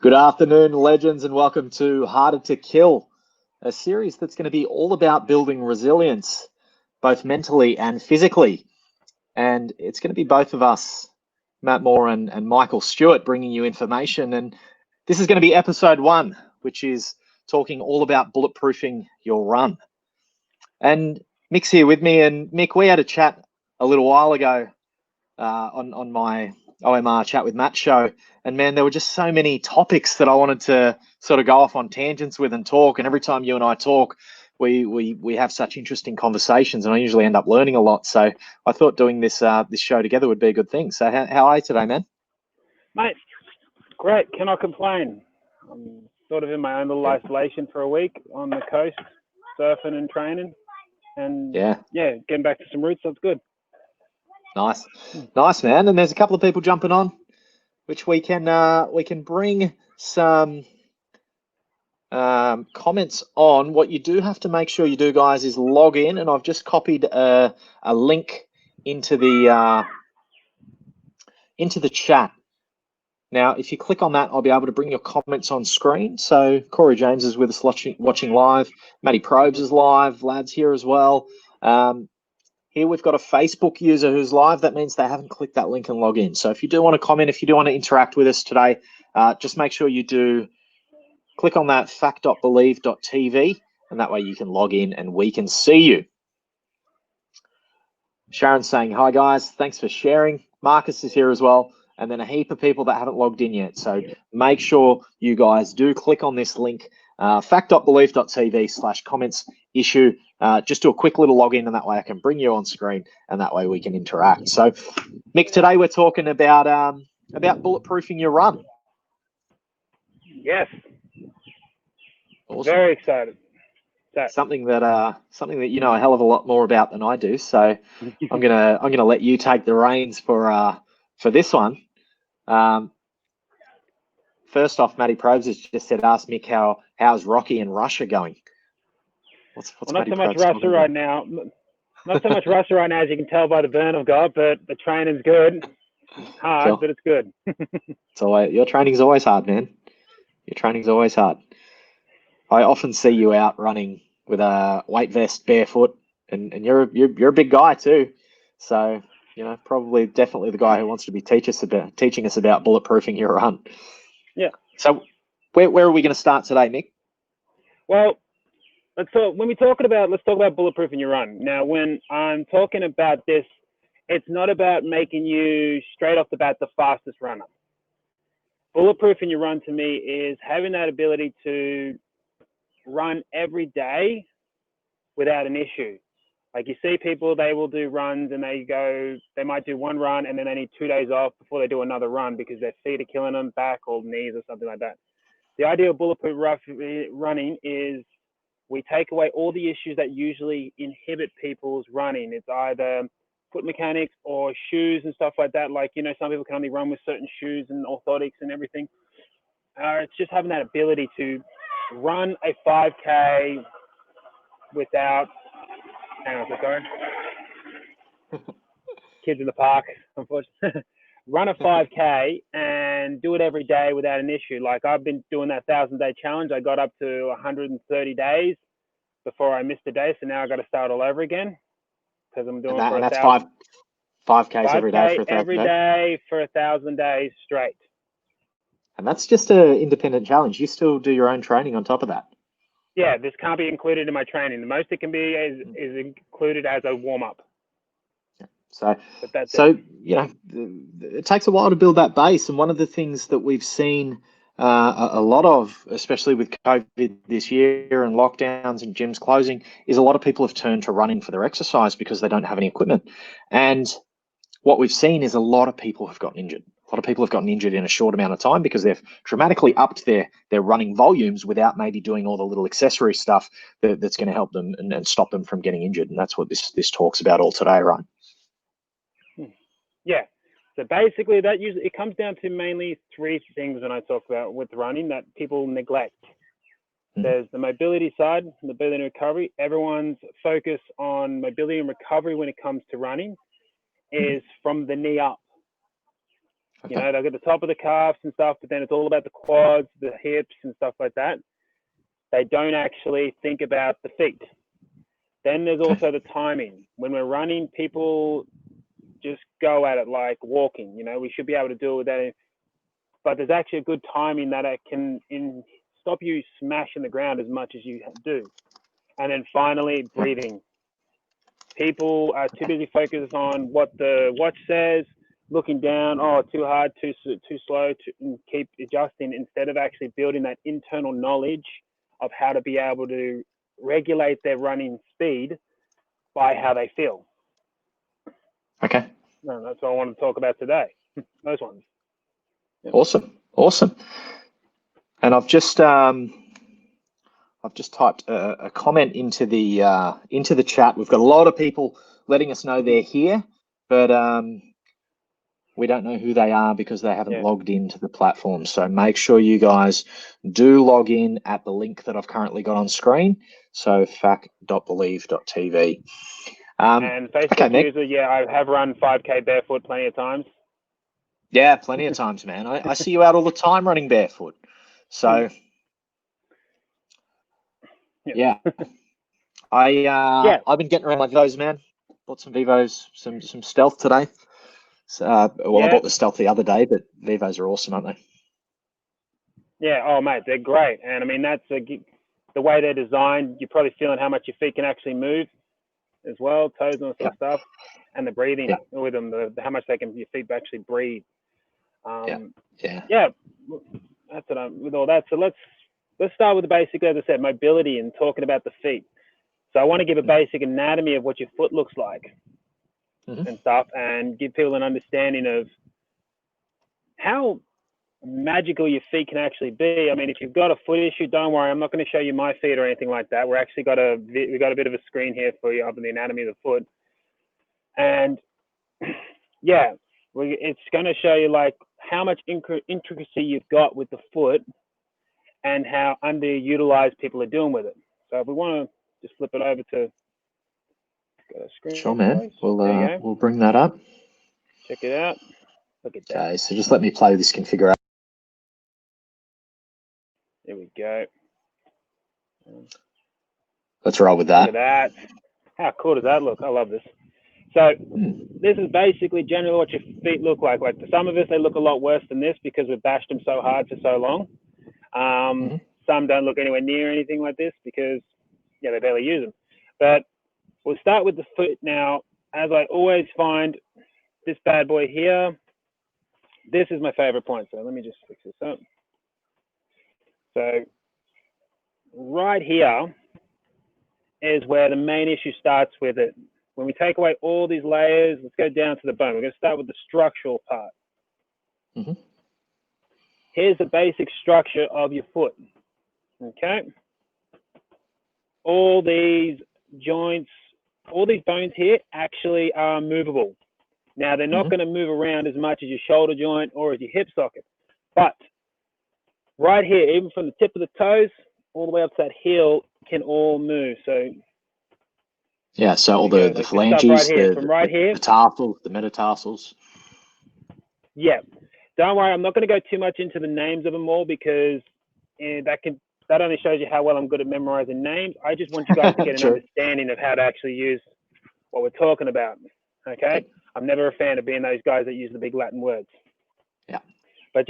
Good afternoon, legends, and welcome to Harder to Kill, a series that's going to be all about building resilience, both mentally and physically. And it's going to be both of us, Matt Moore and Michael Stuart, bringing you information. And this is going to be episode 1, which is talking all about bulletproofing your run. And Mick's here with me. And Mick, we had a chat a little while ago on my OMR Chat with Matt show. And man, there were just so many topics that I wanted to sort of go off on tangents with and talk. And every time you and I talk, we have such interesting conversations, and I usually end up learning a lot. So I thought doing this show together would be a good thing. So how are you today, man? Mate, great. Cannot complain. I'm sort of in my own little isolation for a week on the coast, surfing and training, and yeah, getting back to some roots. That's good. Nice, man. And there's a couple of people jumping on, which we can bring some comments on. What you do have to make sure you do, guys, is log in, and I've just copied a link into the chat. Now, if you click on that, I'll be able to bring your comments on screen. So Corey James is with us watching live. Matty Probes is live. Lad's here as well. Here we've got a Facebook user who's live. That means they haven't clicked that link and log in. So if you do want to comment, if you do want to interact with us today, just make sure you do click on that fact.believe.tv, and that way you can log in and we can see you. Sharon's saying, hi guys, thanks for sharing. Marcus is here as well. And then a heap of people that haven't logged in yet. So make sure you guys do click on this link, fact.believe.tv/comments issue. Just do a quick little login, and that way I can bring you on screen, and that way we can interact. So, Mick, today we're talking about bulletproofing your run. Yes. Awesome. Very excited. Something that you know a hell of a lot more about than I do. So I'm gonna let you take the reins for this one. First off, Matty Probes has just said, ask Mick how's Rocky and Russia going. What's not so much Russia right now. Not so much Russia right now, as you can tell by the burn I've got, but the training's good. Hard, cool. But it's good. So your training's always hard, man. Your training's always hard. I often see you out running with a weight vest, barefoot, and you're a big guy too. So definitely the guy who wants to be teaching us about bulletproofing your run. Yeah. So where are we going to start today, Mick? Well, let's talk about bulletproofing your run. Now, when I'm talking about this, it's not about making you straight off the bat the fastest runner. Bulletproofing your run to me is having that ability to run every day without an issue. Like you see people, they will do runs and they might do one run and then they need 2 days off before they do another run because their feet are killing them, back or knees or something like that. The idea of bulletproof running is we take away all the issues that usually inhibit people's running. It's either foot mechanics or shoes and stuff like that. Like, some people can only run with certain shoes and orthotics and everything. It's just having that ability to run a 5K without, hang on, sorry. Kids in the park, unfortunately. Run a 5K and do it every day without an issue. Like I've been doing that 1,000-day challenge. I got up to 130 days before I missed a day. So now I got to start all over again because I'm doing and that's 5Ks every day for 1,000 days. Every day for 1,000 days straight. And that's just an independent challenge. You still do your own training on top of that. Yeah, this can't be included in my training. The most it can be is included as a warm-up. So it takes a while to build that base. And one of the things that we've seen a lot of, especially with COVID this year and lockdowns and gyms closing, is a lot of people have turned to running for their exercise because they don't have any equipment. And what we've seen is a lot of people have gotten injured. A lot of people have gotten injured in a short amount of time because they've dramatically upped their running volumes without maybe doing all the little accessory stuff that's going to help them and stop them from getting injured. And that's what this talks about all today, right? Yeah. So basically it comes down to mainly 3 things when I talk about with running that people neglect. There's the mobility side, mobility and recovery. Everyone's focus on mobility and recovery when it comes to running is from the knee up. You know, they've got the top of the calves and stuff, but then it's all about the quads, the hips and stuff like that. They don't actually think about the feet. Then there's also the timing. When we're running, people just go at it like walking. You know, we should be able to do it with that. But there's actually a good timing that it can stop you smashing the ground as much as you do. And then finally, breathing. People are too busy focused on what the watch says, looking down, oh, too hard, too slow, and keep adjusting instead of actually building that internal knowledge of how to be able to regulate their running speed by how they feel. Okay. No, that's what I want to talk about today. Those ones. Yep. Awesome. And I've just typed a comment into the chat. We've got a lot of people letting us know they're here, but we don't know who they are because they haven't logged into the platform. So make sure you guys do log in at the link that I've currently got on screen. So fac.believe.tv. And Facebook user, I have run 5K barefoot plenty of times. Yeah, plenty of times, man. I see you out all the time running barefoot. So yeah. I've been getting around my Vivos, man. Bought some Vivos, some Stealth today. So, I bought the Stealth the other day, but Vivos are awesome, aren't they? Yeah. Oh, mate, they're great. And I mean, that's the way they're designed. You're probably feeling how much your feet can actually move as well, toes and all that stuff, and the breathing with them, how much your feet actually breathe. That's what I'm with all that. So let's start with the basic, as I said, mobility and talking about the feet. So I want to give a basic anatomy of what your foot looks like and stuff, and give people an understanding of how magical your feet can actually be. I mean, if you've got a foot issue, don't worry. I'm not going to show you my feet or anything like that. We've got a bit of a screen here for you of the anatomy of the foot, and it's going to show you like how much intricacy you've got with the foot and how underutilized people are doing with it. So if we want to just flip it over to a screen. Sure, man. We'll bring that up. Check it out. Look at that. Okay, so just let me play this configuration. There we go. Let's roll with that. Look at that. How cool does that look? I love this. So this is basically generally what your feet look like. Like for some of us, they look a lot worse than this because we've bashed them so hard for so long. Some don't look anywhere near anything like this because, they barely use them. But we'll start with the foot now. As I always find, this bad boy here, this is my favorite point. So let me just fix this up. So right here is where the main issue starts with it. When we take away all these layers, let's go down to the bone. We're going to start with the structural part. Here's the basic structure of your foot. Okay. All these joints, all these bones here actually are movable. Now, they're not going to move around as much as your shoulder joint or as your hip socket. But right here, even from the tip of the toes all the way up to that heel, can all move. So so all the phalanges, the tarsal, the metatarsals. Yeah. Don't worry, I'm not going to go too much into the names of them all because that only shows you how well I'm good at memorizing names. I just want you guys to get an understanding of how to actually use what we're talking about. Okay? I'm never a fan of being those guys that use the big Latin words. Yeah. But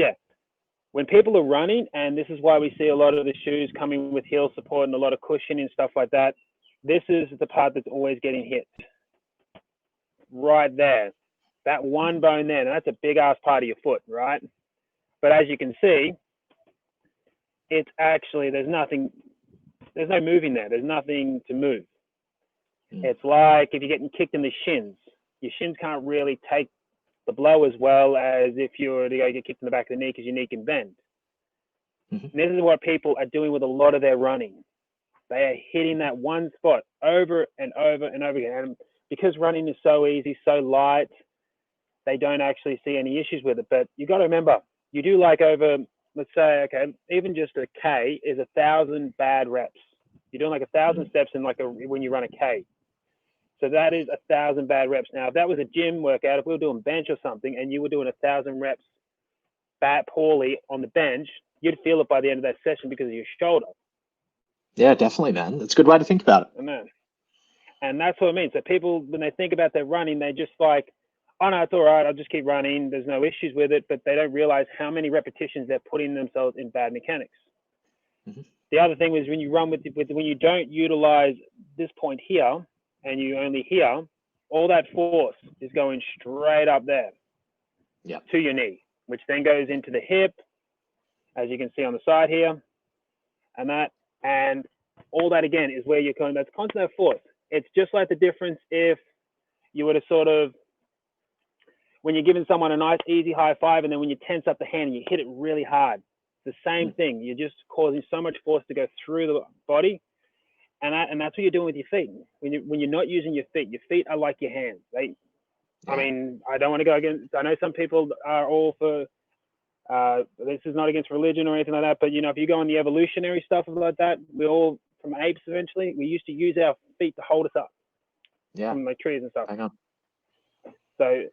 when people are running, and this is why we see a lot of the shoes coming with heel support and a lot of cushioning and stuff like that, this is the part that's always getting hit. Right there. That one bone there, that's a big ass part of your foot, right? But as you can see, it's actually, there's no moving there. There's nothing to move. It's like if you're getting kicked in the shins. Your shins can't really take the blow as well as if you were to go get kicked in the back of the knee because your knee can bend. And this is what people are doing with a lot of their running. They are hitting that one spot over and over and over again. And because running is so easy, so light, they don't actually see any issues with it. But you got to remember, you do like over, let's say, okay, even just a K is 1,000 bad reps. You're doing like 1,000 steps in when you run a K. So that is 1,000 bad reps. Now, if that was a gym workout, if we were doing bench or something and you were doing 1,000 reps poorly on the bench, you'd feel it by the end of that session because of your shoulder. Yeah, definitely, man. It's a good way to think about it. And that's what I mean. So people, when they think about their running, they just like, oh no, it's all right. I'll just keep running. There's no issues with it. But they don't realize how many repetitions they're putting themselves in bad mechanics. Mm-hmm. The other thing is when you run when you don't utilize this point here and you only here, all that force is going straight up there to your knee, which then goes into the hip, as you can see on the side here, and all that again is where you're going. That's constant force. It's just like the difference if you were to sort of, when you're giving someone a nice easy high five and then when you tense up the hand and you hit it really hard, it's the same thing. You're just causing so much force to go through the body, and that's what you're doing with your feet. When you're not using your feet are like your hands. I mean, I don't want to go against. I know some people are all for. This is not against religion or anything like that, but if you go on the evolutionary stuff like that, we all from apes eventually. We used to use our feet to hold us up. From like trees and stuff. Hang on. So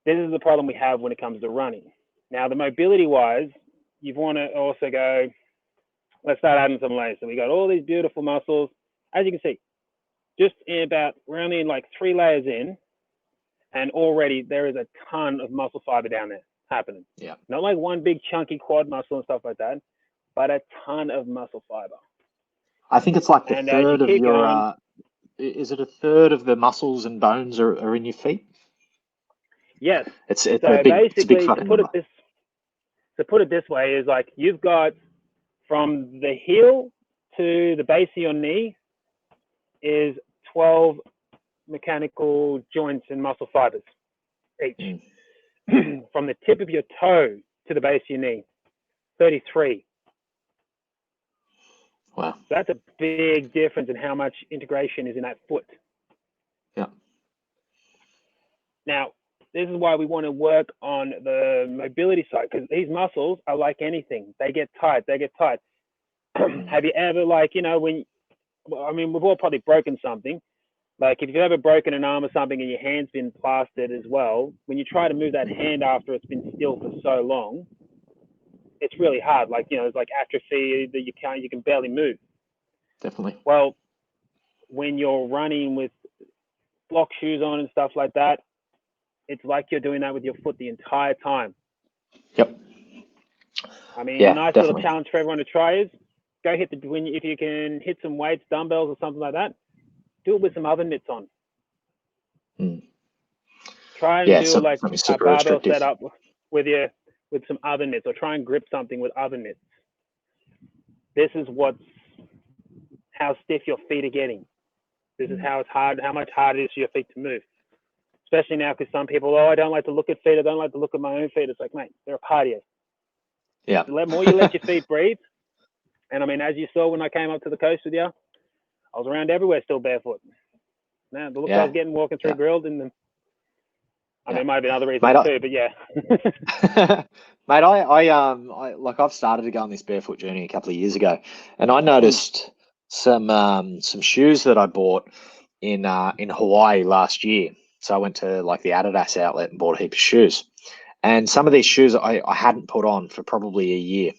this is the problem we have when it comes to running. Now, the mobility-wise, you want to also go, let's start adding some layers. So we got all these beautiful muscles. As you can see, we're only in like 3 layers in, and already there is a ton of muscle fiber down there happening. Yeah. Not like one big chunky quad muscle and stuff like that, but a ton of muscle fiber. I think it's like the third of your, is it a third of the muscles and bones are in your feet? Yes. It's so a big, basically, to put it this way is like you've got from the heel to the base of your knee is 12 mechanical joints and muscle fibers each. From the tip of your toe to the base of your knee, 33. Wow. So that's a big difference in how much integration is in that foot. Yeah. Now, this is why we want to work on the mobility side, because these muscles are like anything. They get tight. Have you ever, we've all probably broken something. Like if you've ever broken an arm or something and your hand's been plastered as well, when you try to move that hand after it's been still for so long, it's really hard. It's like atrophy that you can barely move. Definitely. Well, when you're running with block shoes on and stuff like that, it's like you're doing that with your foot the entire time. Yep. A nice little challenge for everyone to try is go if you can hit some weights, dumbbells or something like that, do it with some oven mitts on. Try and do a barbell setup with some oven mitts, or try and grip something with oven mitts. This is how stiff your feet are getting. This is how much harder it is for your feet to move. Especially now, because some people, I don't like to look at feet. I don't like to look at my own feet. It's like, mate, they're a part of you. Yeah. The more you let your feet breathe, and as you saw when I came up to the coast with you, I was around everywhere still barefoot. Now, the look I was getting walking through grilled, and it might have been other reasons too, but yeah. Mate, I've started to go on this barefoot journey a couple of years ago, and I noticed some shoes that I bought in Hawaii last year. So I went to the Adidas outlet and bought a heap of shoes, and some of these shoes I hadn't put on for probably a year.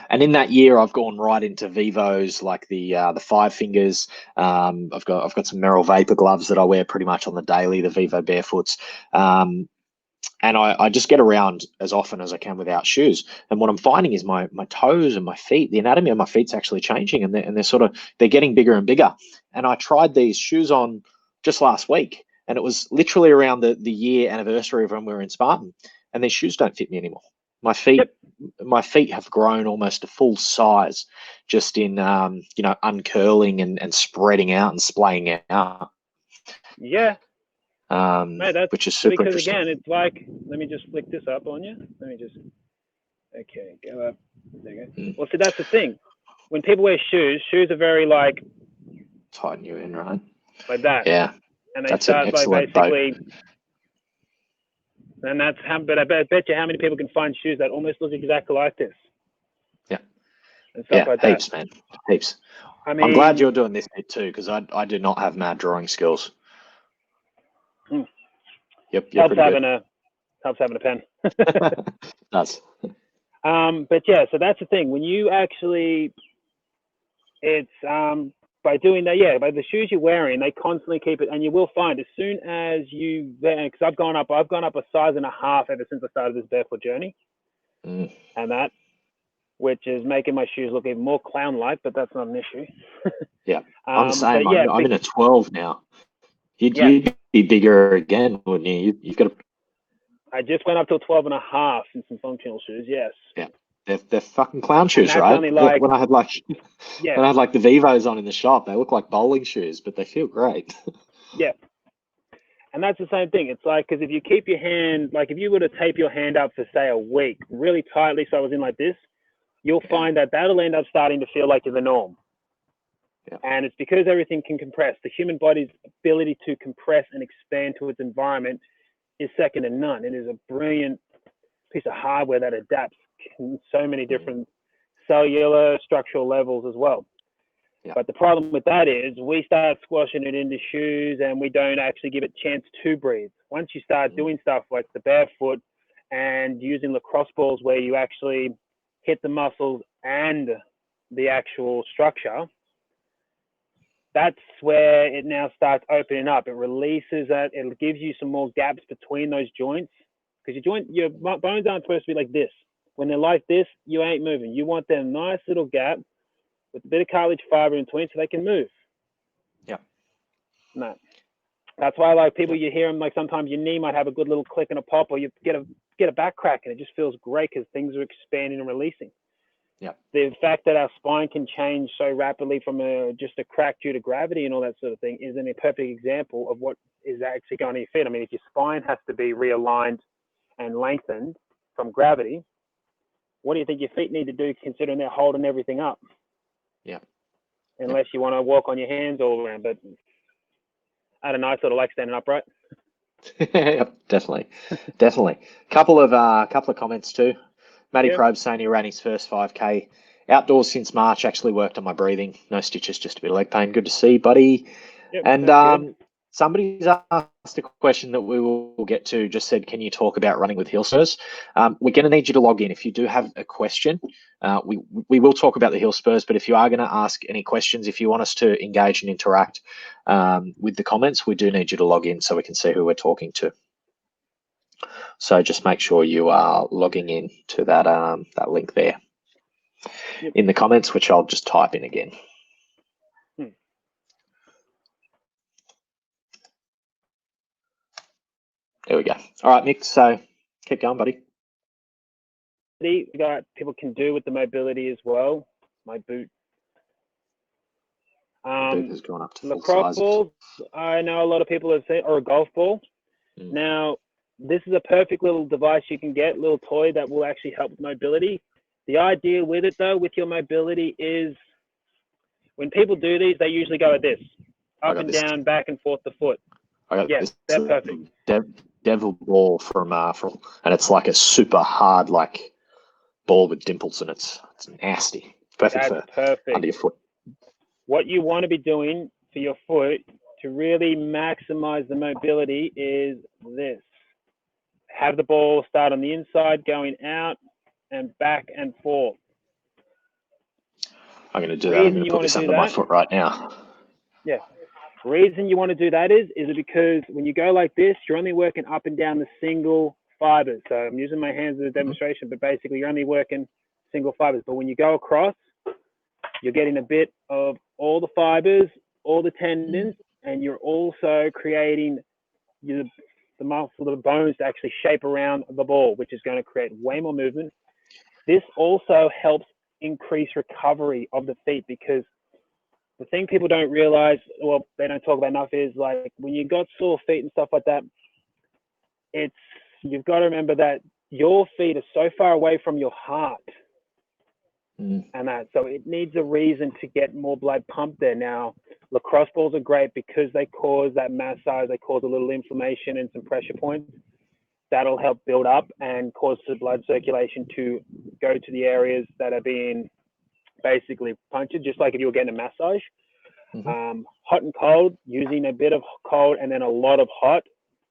And in that year, I've gone right into Vivos, like the 5 fingers. I've got some Merrell Vapor gloves that I wear pretty much on the daily, the Vivo Barefoots. And I just get around as often as I can without shoes. And what I'm finding is my toes and my feet, the anatomy of my feet's actually changing, and they're getting bigger and bigger. And I tried these shoes on just last week, and it was literally around the year anniversary of when we were in Spartan, and these shoes don't fit me anymore. My feet have grown almost to full size, just in uncurling and spreading out and splaying out. Yeah. Mate, which is super because interesting. Again, it's like, let me just flick this up on you. Okay, go up. There you go. Well, see, that's the thing. When people wear shoes are very tighten you in, right? Like that. Yeah. And they that's start an excellent basically. And that's but I bet you how many people can find shoes that almost look exactly like this. Yeah. And stuff like heaps, that. Man. Heaps. I'm glad you're doing this bit too, because I do not have mad drawing skills. Yep. Helps having a pen. does. But yeah, so that's the thing. When you actually, it's by doing that, yeah, by the shoes you're wearing, they constantly keep it, and you will find as soon as you, because I've gone up a size and a half ever since I started this barefoot journey, and that, which is making my shoes look even more clown-like, but that's not an issue. Yeah, I'm the same. Yeah, I'm in a 12 now. You'd be bigger again, wouldn't you? You've got to. I just went up to a 12 and a half in some functional shoes. Yes. Yeah, they're fucking clown shoes, right? Only like, when I had like the Vivos on in the shop, they look like bowling shoes, but they feel great. Yeah. And that's the same thing. It's like, because if you keep your hand, like if you were to tape your hand up for say a week really tightly, so I was in like this, you'll find that that'll end up starting to feel like you're the norm. Yeah. And it's because everything can compress. The human body's ability to compress and expand to its environment is second to none. It is a brilliant piece of hardware that adapts in so many different cellular structural levels as well. Yeah. But the problem with that is we start squashing it into shoes and we don't actually give it a chance to breathe. Once you start doing stuff like the barefoot and using lacrosse balls where you actually hit the muscles and the actual structure, that's where it now starts opening up. It releases that. It gives you some more gaps between those joints, because your bones aren't supposed to be like this. When they're like this, you ain't moving. You want them nice little gap with a bit of cartilage fiber in between so they can move. Yeah. No. That's why, like, people, you hear them, like, sometimes your knee might have a good little click and a pop, or you get a back crack and it just feels great because things are expanding and releasing. Yeah. The fact that our spine can change so rapidly from just a crack due to gravity and all that sort of thing is a perfect example of what is actually going to your feet. I mean, if your spine has to be realigned and lengthened from gravity, what do you think your feet need to do considering they're holding everything up? Yeah. Unless you want to walk on your hands all around. But I don't know, I sort of like standing upright. Yep, definitely. Couple of comments too. Matty Probe saying he ran his first 5K outdoors since March. Actually worked on my breathing. No stitches, just a bit of leg pain. Good to see, buddy. Yep, and somebody's asked a question that we will get to. Just said, can you talk about running with heel spurs? We're going to need you to log in. If you do have a question, we will talk about the heel spurs. But if you are going to ask any questions, if you want us to engage and interact with the comments, we do need you to log in so we can see who we're talking to. So just make sure you are logging in to that that link there in the comments, which I'll just type in again. There we go. All right, Mick, so keep going, buddy. People can do with the mobility as well. My boot. Boot has gone up to full lacrosse size. balls, I know a lot of people have seen, or a golf ball. Now, this is a perfect little device you can get, little toy that will actually help with mobility. The idea with it, though, with your mobility is when people do these, they usually go like this, up and down, back and forth the foot. Yes, they're perfect. Devil ball from and it's like a super hard like ball with dimples, and it's nasty. Perfect under your foot. What you want to be doing for your foot to really maximize the mobility is this. Have the ball start on the inside, going out and back and forth. I'm going to do that. I'm going to put this under my foot right now. Yeah. The reason you want to do that is it because when you go like this, you're only working up and down the single fibers. So I'm using my hands as a demonstration, but basically you're only working single fibers. But when you go across, you're getting a bit of all the fibers, all the tendons, and you're also creating the muscle, the bones to actually shape around the ball, which is going to create way more movement. This also helps increase recovery of the feet, because the thing people don't realize, well, they don't talk about enough, is like when you got sore feet and stuff like that, you've got to remember that your feet are so far away from your heart. And so it needs a reason to get more blood pumped there. Now, lacrosse balls are great because they cause that massage, they cause a little inflammation and some pressure points. That'll help build up and cause the blood circulation to go to the areas that are being basically punctured, just like if you were getting a massage. Hot and cold, using a bit of cold and then a lot of hot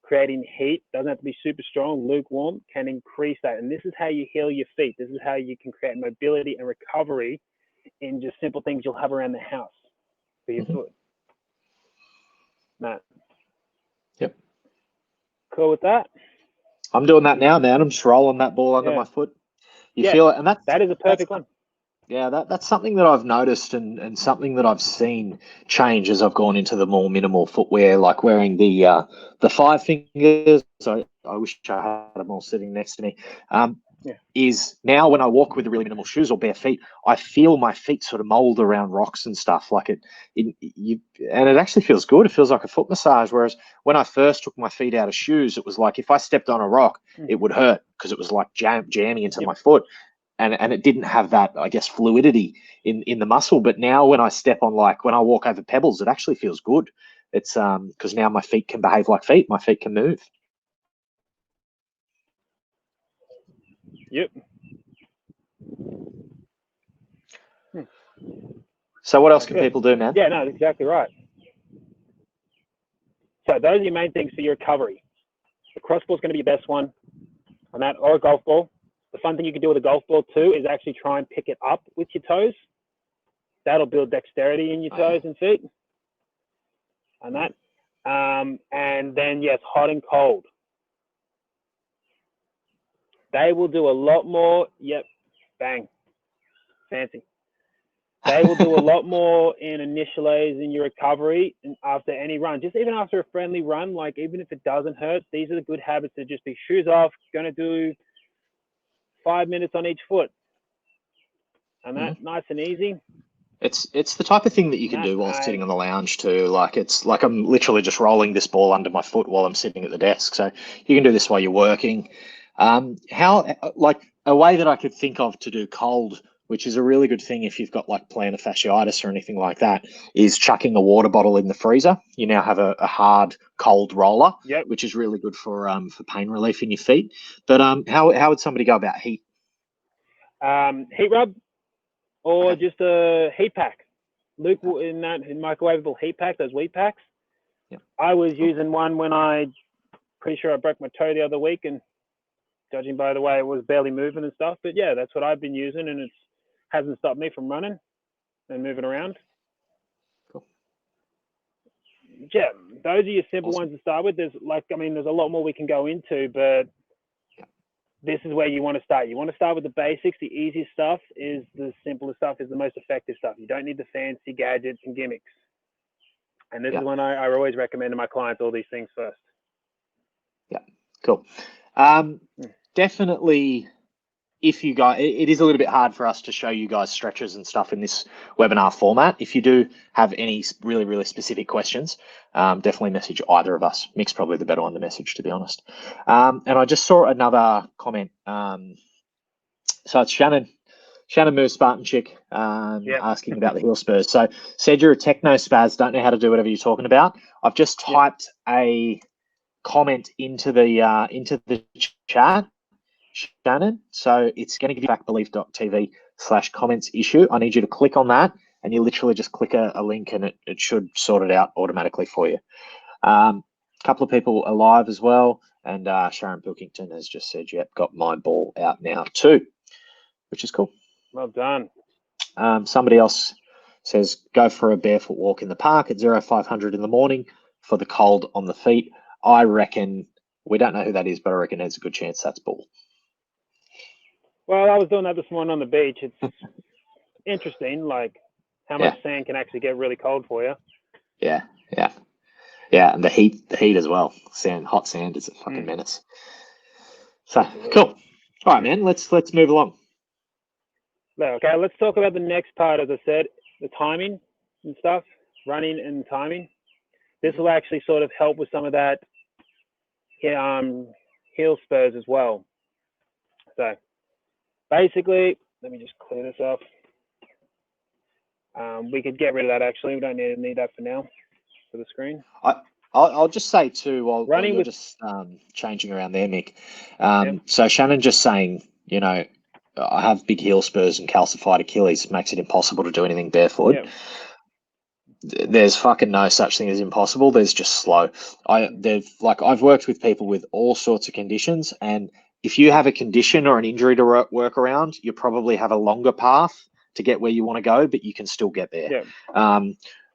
creating heat. Doesn't have to be super strong. Lukewarm can increase that. And this is how you heal your feet. This is how you can create mobility and recovery in just simple things you'll have around the house for your foot. Matt. Yep. Cool with that? I'm doing that now, man. I'm just rolling that ball under my foot. You feel it, and that is a perfect one. Yeah, that's something that I've noticed and something that I've seen change as I've gone into the more minimal footwear, like wearing the 5 fingers. So I wish I had them all sitting next to me. Is now when I walk with the really minimal shoes or bare feet, I feel my feet sort of mold around rocks and stuff. Like and it actually feels good. It feels like a foot massage. Whereas when I first took my feet out of shoes, it was like if I stepped on a rock, it would hurt because it was like jamming into my foot. And it didn't have that, I guess, fluidity in the muscle. But now when I step on, like when I walk over pebbles, it actually feels good. It's because now my feet can behave like feet. My feet can move. Yep. So what else can people do, man? Yeah, no, that's exactly right. So those are your main things for your recovery. The crossball is going to be your best one on that, or a golf ball. The fun thing you can do with a golf ball too is actually try and pick it up with your toes. That'll build dexterity in your toes and feet. And that. And then, yes, hot and cold. They will do a lot more. Yep. Bang. Fancy. They will do a lot more in initialize in your recovery and after any run. Just even after a friendly run, like even if it doesn't hurt, these are the good habits to just be shoes off, going to do 5 minutes on each foot. And that nice and easy. It's the type of thing that you can do while sitting on the lounge too. Like it's like I'm literally just rolling this ball under my foot while I'm sitting at the desk. So you can do this while you're working. How like a way that I could think of to do cold, which is a really good thing if you've got like plantar fasciitis or anything like that, is chucking a water bottle in the freezer. You now have a hard cold roller, which is really good for pain relief in your feet. But how would somebody go about heat? Heat rub. Or just a heat pack. Luke, in microwavable heat pack, those wheat packs. Yep. I was using one when pretty sure I broke my toe the other week, and judging by the way it was barely moving and stuff. But yeah, that's what I've been using, and it hasn't stopped me from running and moving around. Cool. Yeah, those are your simple ones to start with. There's a lot more we can go into, but this is where you want to start. You want to start with the basics. The easiest stuff is the simplest stuff, is the most effective stuff. You don't need the fancy gadgets and gimmicks. And this is when I always recommend to my clients all these things first. Yeah, cool. Definitely, if you guys, it is a little bit hard for us to show you guys stretches and stuff in this webinar format. If you do have any really, really specific questions, definitely message either of us. Mick's probably the better one to message, to be honest. And I just saw another comment. So it's Shannon Moore, Spartan Chick, asking about the heel spurs. So said you're a techno spaz, don't know how to do whatever you're talking about. I've just typed a comment into the chat, Shannon. So it's going to give you backbelief.tv/comments issue. I need you to click on that, and you literally just click a link, and it should sort it out automatically for you. A couple of people are live as well, and Sharon Pilkington has just said, yep, got my ball out now too, which is cool. Well done. Somebody else says, go for a barefoot walk in the park at 0500 in the morning for the cold on the feet. I reckon, we don't know who that is, but I reckon there's a good chance that's Bull. Well, I was doing that this morning on the beach. It's interesting, like how much sand can actually get really cold for you. Yeah, and the heat as well. Hot sand is a fucking menace. So cool. All right, man. Let's move along. Okay, let's talk about the next part. As I said, the timing and stuff, running and timing. This will actually sort of help with some of that heel spurs as well. So basically, let me just clear this up. We could get rid of that actually. We don't need that for now for the screen. I'll just say too, while you're just changing around there, Mick. So Shannon just saying, I have big heel spurs and calcified Achilles, makes it impossible to do anything barefoot. there's fucking no such thing as impossible. There's just slow. I've worked with people with all sorts of conditions, and if you have a condition or an injury to work around, you probably have a longer path to get where you want to go, but you can still get there. Yeah.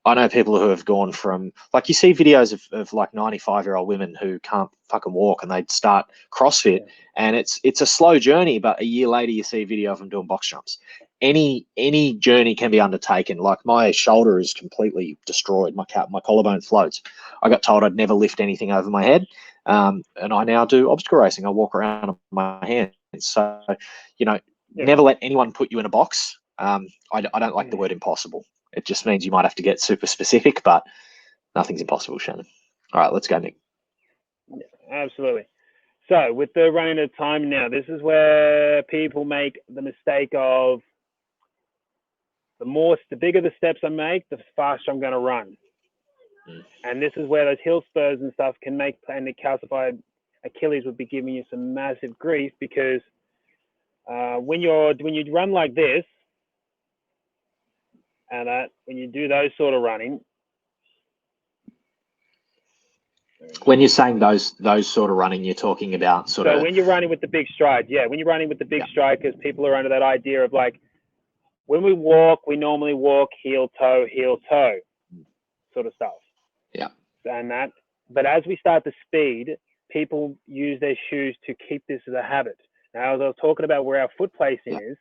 I know people who have gone from, like, you see videos of like 95-year-old women who can't fucking walk, and they start CrossFit, and it's a slow journey, but a year later you see a video of them doing box jumps. Any journey can be undertaken. Like, my shoulder is completely destroyed. My collarbone floats. I got told I'd never lift anything over my head, and I now do obstacle racing. I walk around on my hands. So, never let anyone put you in a box. I don't like the word impossible. It just means you might have to get super specific, but nothing's impossible, Shannon. All right, let's go, Mick. Yeah, absolutely. So with the running of time now, this is where people make the mistake of the bigger the steps I make, the faster I'm going to run. And this is where those heel spurs and stuff can make, and the calcified Achilles would be giving you some massive grief, because when you run like this, and when you do those sort of running. When you're saying those sort of running, you're talking about So when you're running with the big stride, when you're running with the big stride, because people are under that idea of, like, when we walk, we normally walk heel toe sort of stuff. Yeah. But as we start to speed, people use their shoes to keep this as a habit. Now, as I was talking about where our foot placing is,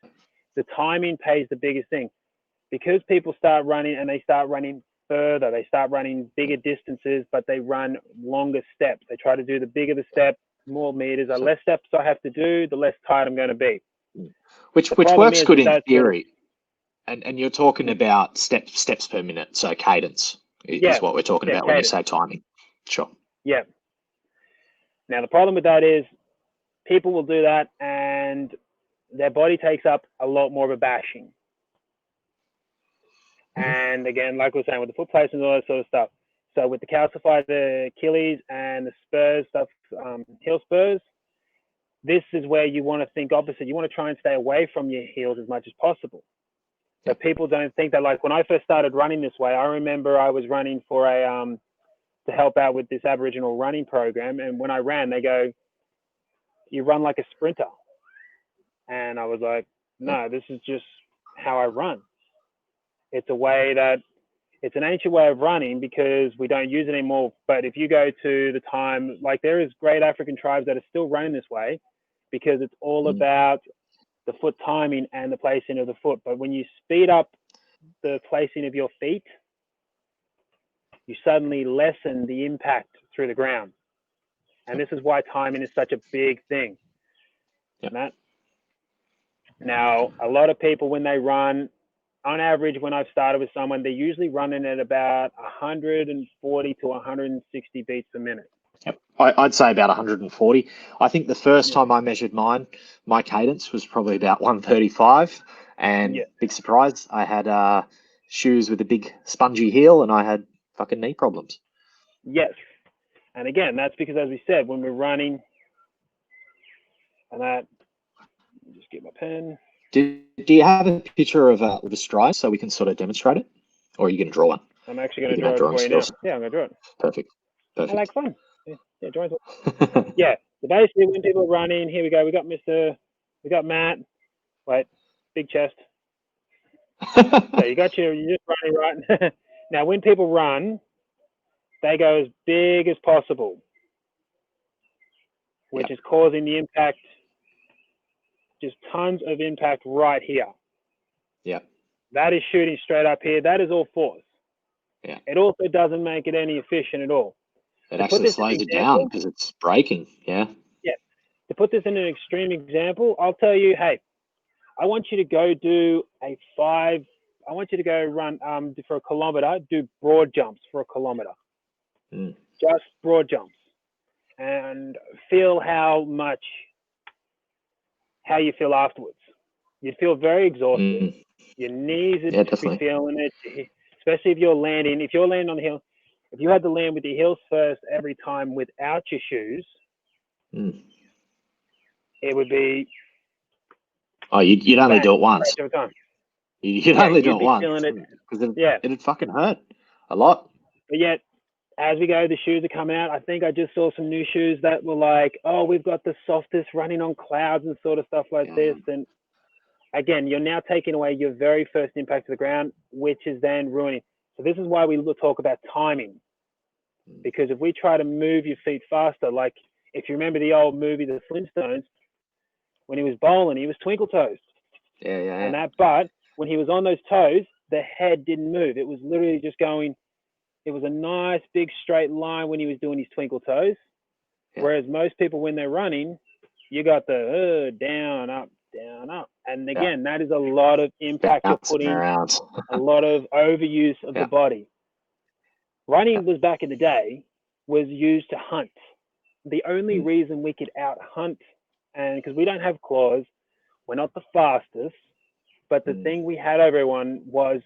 the timing pays the biggest thing. Because people start running and they start running further, they start running bigger distances, but they run longer steps. They try to do the bigger the step, more meters, the less steps I have to do, the less tired I'm going to be. Which works good in theory. And you're talking about steps per minute, so cadence is what we're talking about when you say timing. Sure. Yeah. Now, the problem with that is people will do that and their body takes up a lot more of a bashing. And again, like we were saying, with the foot placement and all that sort of stuff. So with the calcified Achilles and the spurs stuff, heel spurs, this is where you want to think opposite. You want to try and stay away from your heels as much as possible. So people don't think that, like, when I first started running this way, I remember I was running for to help out with this Aboriginal running program. And when I ran, they go, "You run like a sprinter." And I was like, no, this is just how I run. It's an ancient way of running because we don't use it anymore. But if you go to the time, like, there is great African tribes that are still running this way, because it's all about the foot timing and the placing of the foot. But when you speed up the placing of your feet, you suddenly lessen the impact through the ground. And this is why timing is such a big thing. Now, a lot of people, when they run, on average, when I've started with someone, they're usually running at about 140 to 160 beats per minute. Yep. I'd say about 140. I think the first time I measured my cadence was probably about 135. And big surprise, I had shoes with a big spongy heel, and I had fucking knee problems. Yes. And again, that's because, as we said, when we're running, and that, just get my pen. Do you have a picture of a stride so we can sort of demonstrate it? Or are you going to draw one? I'm actually going to draw it for you now. Yeah, I'm going to draw it. Perfect. I like fun. Yeah, drawing. Yeah. So basically, when people are running, here we go. We got Matt. Wait, big chest. So you're just running right. Now, when people run, they go as big as possible, which is causing the impact, just tons of impact right here. Yeah. That is shooting straight up here. That is all force. Yeah. It also doesn't make it any efficient at all. It actually slows it down because it's braking. Yeah. Yeah. To put this in an extreme example, I'll tell you, hey, I want you to go do I want you to go run for a kilometer, do broad jumps for a kilometer. Just broad jumps. And feel how you feel afterwards. You'd feel very exhausted. Your knees would be feeling it, especially if you're landing. If you're landing on the hill, if you had to land with your heels first every time without your shoes, it would be. Oh, you'd only do it once. Every time. You'd only do it once. Feeling it. Because it'd fucking hurt. A lot. But yet, as we go, the shoes are coming out. I think I just saw some new shoes that were like, oh, we've got the softest running on clouds and sort of stuff like this. And again, you're now taking away your very first impact to the ground, which is then ruining. So this is why we talk about timing. Because if we try to move your feet faster, like if you remember the old movie, The Flintstones, when he was bowling, he was twinkle toes. Yeah. And that, but when he was on those toes, the head didn't move. It was literally just going, it was a nice big straight line when he was doing his twinkle toes. Yeah. Whereas most people, when they're running, you got the down, up, down, up. And again, that is a lot of impact you're putting, around. A lot of overuse of the body. Running was back in the day, was used to hunt. The only reason we could out hunt, and because we don't have claws, we're not the fastest, but the thing we had over everyone was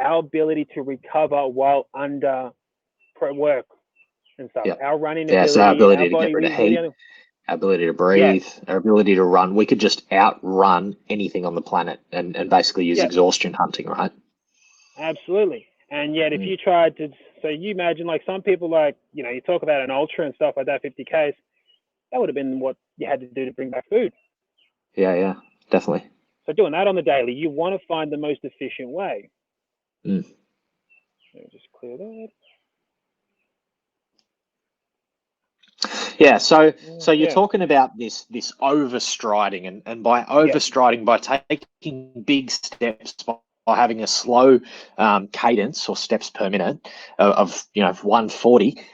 our ability to recover while under work and stuff. Our running ability, so our ability to get rid of heat, our ability to breathe, our ability to run. We could just outrun anything on the planet and basically use exhaustion hunting, right? Absolutely. And yet if you tried to, so you imagine like some people like, you know, you talk about an ultra and stuff like that, 50Ks, that would have been what you had to do to bring back food. Yeah, definitely. So doing that on the daily, you want to find the most efficient way. Let me just clear that. Yeah, so you're talking about this overstriding, and by overstriding, by taking big steps, by having a slow cadence or steps per minute of 140,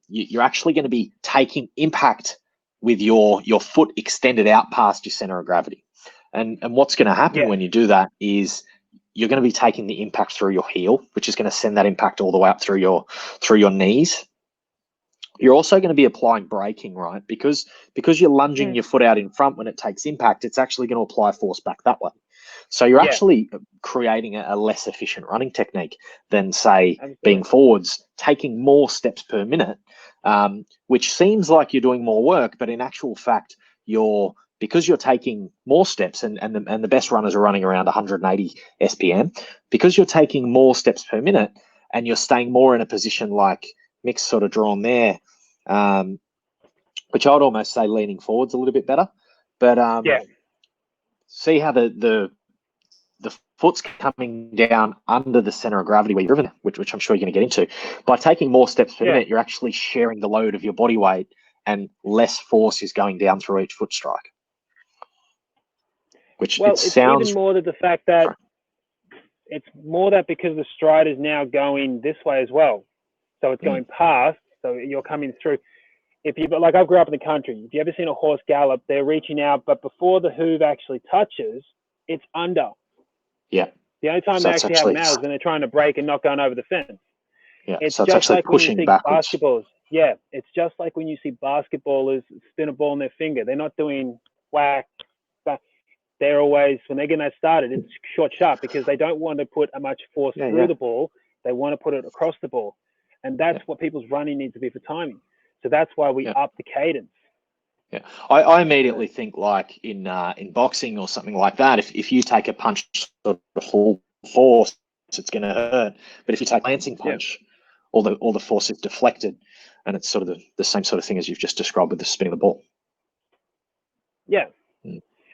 you're actually going to be taking impact with your foot extended out past your center of gravity. And what's going to happen when you do that is you're going to be taking the impact through your heel, which is going to send that impact all the way up through your knees. You're also going to be applying braking, right? Because you're lunging your foot out in front when it takes impact, it's actually going to apply force back that way. So you're actually creating a less efficient running technique than, say, being forwards, taking more steps per minute, which seems like you're doing more work, but in actual fact, because you're taking more steps, and the best runners are running around 180 SPM, because you're taking more steps per minute and you're staying more in a position like Mick's sort of drawn there, which I'd almost say leaning forwards a little bit better. But see how the foot's coming down under the center of gravity where you're driven, which I'm sure you're going to get into. By taking more steps per minute, you're actually sharing the load of your body weight, and less force is going down through each foot strike. It's even more that the fact that it's more that because the stride is now going this way as well. So it's going past, so you're coming through. If you, like I grew up in the country, if you ever seen a horse gallop, they're reaching out, but before the hoof actually touches, it's under. Yeah. The only time they actually have them out is when they're trying to break and not going over the fence. Yeah. It's so it's just actually like when you pushing see backwards. basketballs. Yeah. It's just like when you see basketballers spin a ball in their finger. They're not doing whack. They're always, when they're getting that started, it's short, sharp, because they don't want to put a much force through the ball. They want to put it across the ball. And that's what people's running needs to be for timing. So that's why we up the cadence. Yeah, I immediately think like in boxing or something like that. If you take a punch sort of full force, it's going to hurt. But if you take a lancing punch, all the force is deflected, and it's sort of the same sort of thing as you've just described with the spinning the ball. Yeah.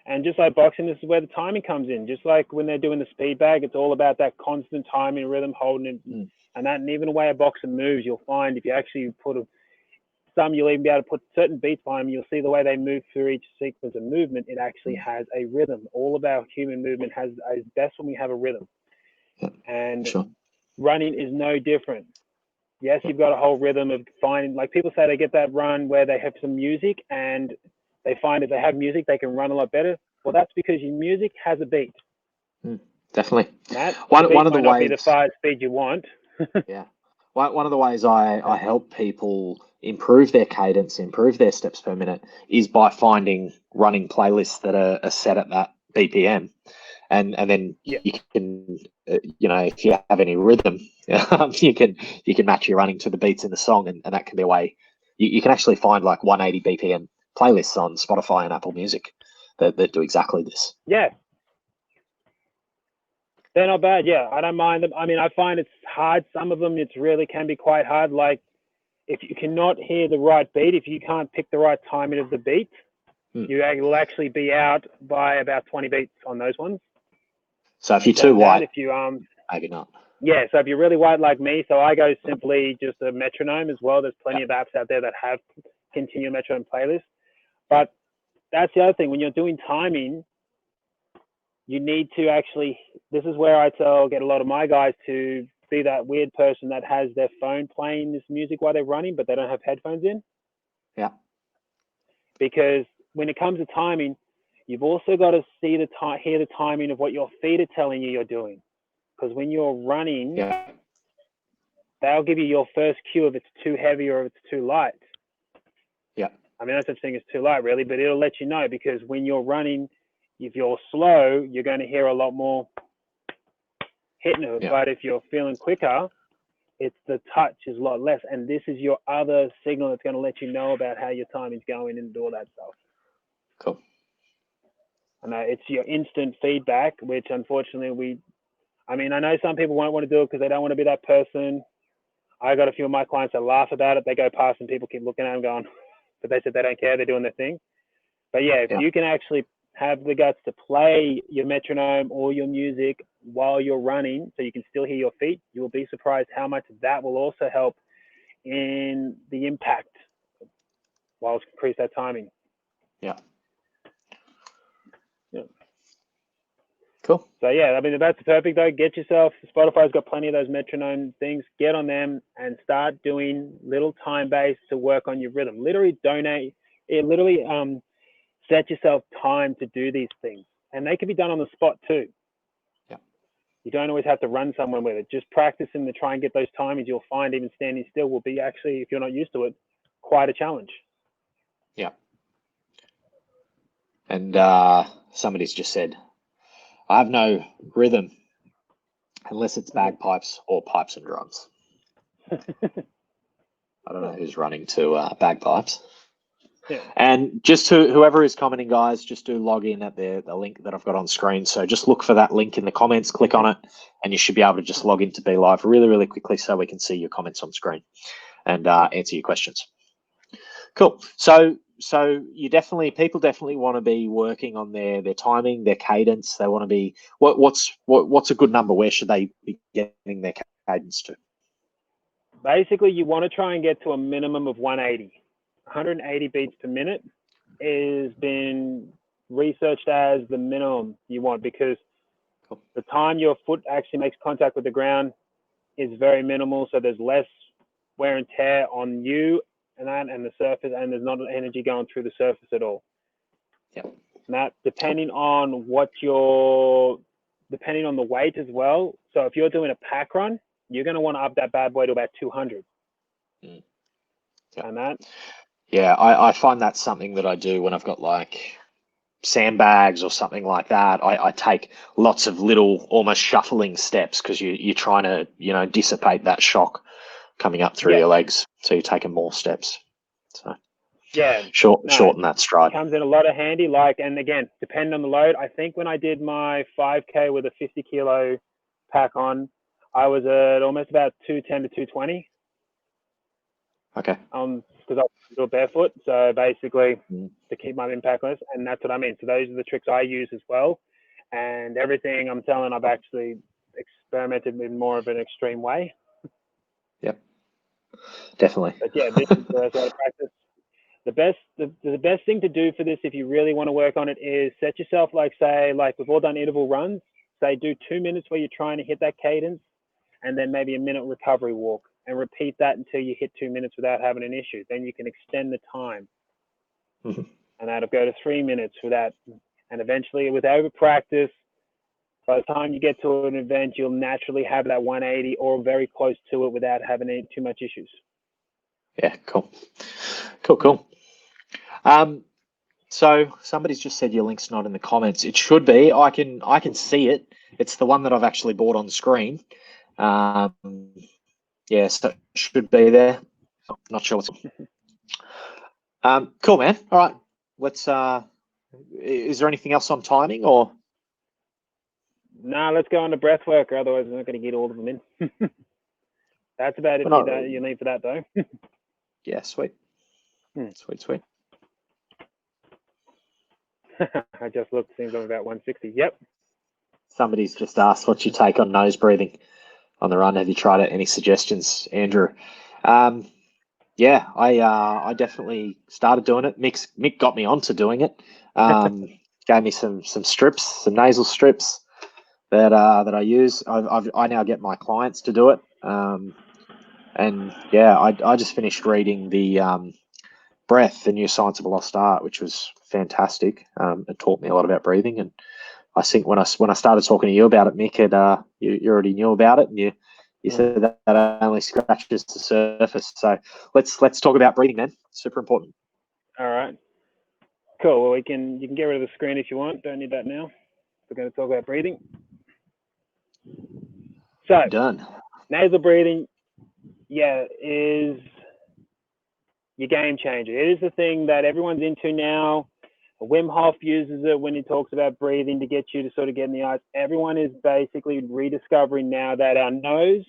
And just like boxing, this is where the timing comes in. Just like when they're doing the speed bag, it's all about that constant timing, rhythm, holding it, and that. And even the way a boxer moves, you'll find if you actually put you'll even be able to put certain beats behind them. You'll see the way they move through each sequence of movement. It actually has a rhythm. All of our human movement is best when we have a rhythm. And running is no different. Yes, you've got a whole rhythm of finding, like people say they get that run where they have some music and they find if they have music, they can run a lot better. Well, that's because your music has a beat. Definitely. That one of the might not ways be the fast speed you want. One of the ways I help people improve their cadence, improve their steps per minute, is by finding running playlists that are set at that BPM, and then you can, if you have any rhythm, you can match your running to the beats in the song, and that can be a way. You can actually find like 180 BPM playlists on Spotify and Apple Music that do exactly this. Yeah. They're not bad. Yeah, I don't mind them. I mean, I find it's hard. Some of them, it's really can be quite hard. Like if you cannot hear the right beat, if you can't pick the right timing of the beat, you will actually be out by about 20 beats on those ones. So if you're too white, if you maybe not. Yeah, so if you're really white like me, so I go simply just a metronome as well. There's plenty of apps out there that have continual metronome playlists. But that's the other thing. When you're doing timing, you need to actually, this is where I get a lot of my guys to be that weird person that has their phone playing this music while they're running, but they don't have headphones in. Yeah. Because when it comes to timing, you've also got to hear the timing of what your feet are telling you you're doing. Because when you're running, they'll give you your first cue if it's too heavy or if it's too light. Yeah. I mean, no such thing as too light, really, but it'll let you know, because when you're running, if you're slow, you're going to hear a lot more hitting it. But if you're feeling quicker, it's the touch is a lot less. And this is your other signal that's going to let you know about how your timing's going and all that stuff. Cool. And it's your instant feedback, which unfortunately I know some people won't want to do it because they don't want to be that person. I got a few of my clients that laugh about it. They go past and people keep looking at them going, but they said they don't care. They're doing their thing. But yeah, if you can actually have the guts to play your metronome or your music while you're running so you can still hear your feet, you will be surprised how much that will also help in the impact whilst increase that timing. Yeah. Yeah. Cool. So yeah, I mean, that's perfect though. Get yourself, Spotify's got plenty of those metronome things. Get on them and start doing little time based to work on your rhythm. Literally set yourself time to do these things. And they can be done on the spot too. Yeah. You don't always have to run somewhere with it. Just practicing to try and get those timings, you'll find even standing still will be actually, if you're not used to it, quite a challenge. Yeah. And somebody's just said, I have no rhythm unless it's bagpipes or pipes and drums. I don't know who's running to bagpipes. Yeah. And just to whoever is commenting, guys, just do log in at the link that I've got on screen. So just look for that link in the comments, click on it, and you should be able to just log in to be live really, really quickly so we can see your comments on screen and answer your questions. Cool. So people definitely want to be working on their timing, their cadence. They want to be what's a good number? Where should they be getting their cadence to? Basically, you want to try and get to a minimum of 180. 180 beats per minute has been researched as the minimum you want, because the time your foot actually makes contact with the ground is very minimal. So there's less wear and tear on you and the surface, and there's not energy going through the surface at all. Yeah. Now, depending on the weight as well. So if you're doing a pack run, you're going to want to up that bad boy to about 200. Yep. And that. Yeah, I find that's something that I do when I've got like sandbags or something like that. I take lots of little, almost shuffling steps because you're trying to, dissipate that shock coming up through your legs. So you're taking more steps. So shorten that stride. It comes in a lot of handy. And again, depending on the load. I think when I did my 5K with a 50 kilo pack on, I was at almost about 210 to 220. Okay. Because I do it barefoot, so basically to keep my impact less, and that's what I mean. So those are the tricks I use as well, and everything I'm telling, I've actually experimented in more of an extreme way. Yep, definitely. But yeah, this is a lot of practice. The best thing to do for this, if you really want to work on it, is set yourself like we've all done interval runs. Say do 2 minutes where you're trying to hit that cadence, and then maybe a minute recovery walk. And repeat that until you hit 2 minutes without having an issue. Then you can extend the time. And that'll go to 3 minutes without, and eventually with over practice, by the time you get to an event, you'll naturally have that 180 or very close to it without having too much issues. Yeah, cool. So somebody's just said your link's not in the comments. It should be. I can see it. It's the one that I've actually brought on screen. Yeah, so it should be there. Not sure what's. Cool, man. All right. Let's. Is there anything else on timing or? Nah, let's go on to breath work, otherwise we're not going to get all of them in. That's about it you need for that, though. Yeah, sweet. Sweet. I just looked, seems I'm about 160. Yep. Somebody's just asked what's your take on nose breathing on the run. Have you tried it? Any suggestions, Andrew? Yeah, I definitely started doing it. Mick got me onto doing it. Gave me some strips, some nasal strips that I use. I now get my clients to do it. And yeah, I just finished reading the Breath, the New Science of Lost Art, which was fantastic. It taught me a lot about breathing, and I think when I started talking to you about it, Mick, you already knew about it, and you said that only scratches the surface. So let's talk about breathing, then. Super important. All right. Cool. Well, you can get rid of the screen if you want. Don't need that now. We're going to talk about breathing. So Done. Nasal breathing, yeah, is your game changer. It is the thing that everyone's into now. Wim Hof uses it when he talks about breathing to get you to sort of get in the eyes. Everyone is basically rediscovering now that our nose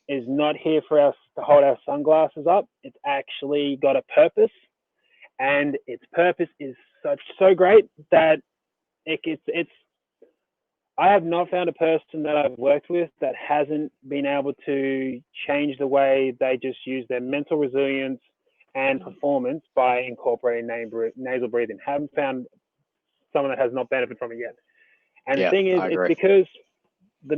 is not here for us to hold our sunglasses up. It's actually got a purpose, and its purpose is so great that it's. I have not found a person that I've worked with that hasn't been able to change the way they just use their mental resilience and performance by incorporating nasal breathing. Haven't found someone that has not benefited from it yet. And the thing is, it's because the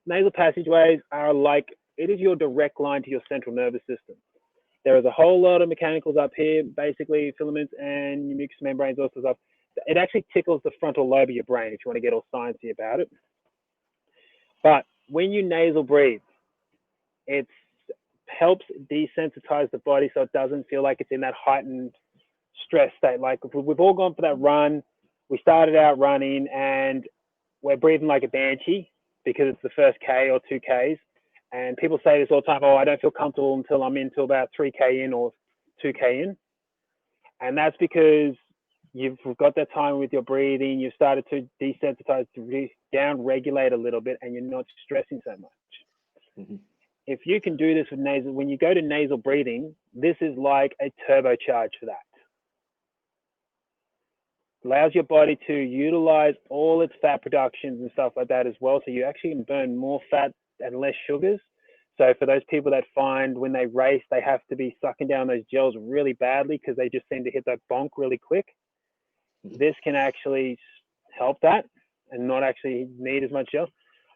nasal passageways are like, it is your direct line to your central nervous system. There is a whole lot of mechanicals up here, basically filaments and your mucous membranes also up. It actually tickles the frontal lobe of your brain if you want to get all sciencey about it. But when you nasal breathe, it helps desensitize the body so it doesn't feel like it's in that heightened stress state. Like we've all gone for that run. We started out running and we're breathing like a banshee because it's the first K or 2Ks. And people say this all the time, oh, I don't feel comfortable until I'm into about 3K in or 2K in. And that's because you've got that time with your breathing, you've started to desensitize, to down regulate a little bit, and you're not stressing so much. If you can do this with nasal, when you go to nasal breathing, this is like a turbocharge for that. Allows your body to utilize all its fat productions and stuff like that as well. So you actually can burn more fat and less sugars. So for those people that find when they race, they have to be sucking down those gels really badly because they just seem to hit that bonk really quick. This can actually help that and not actually need as much gel.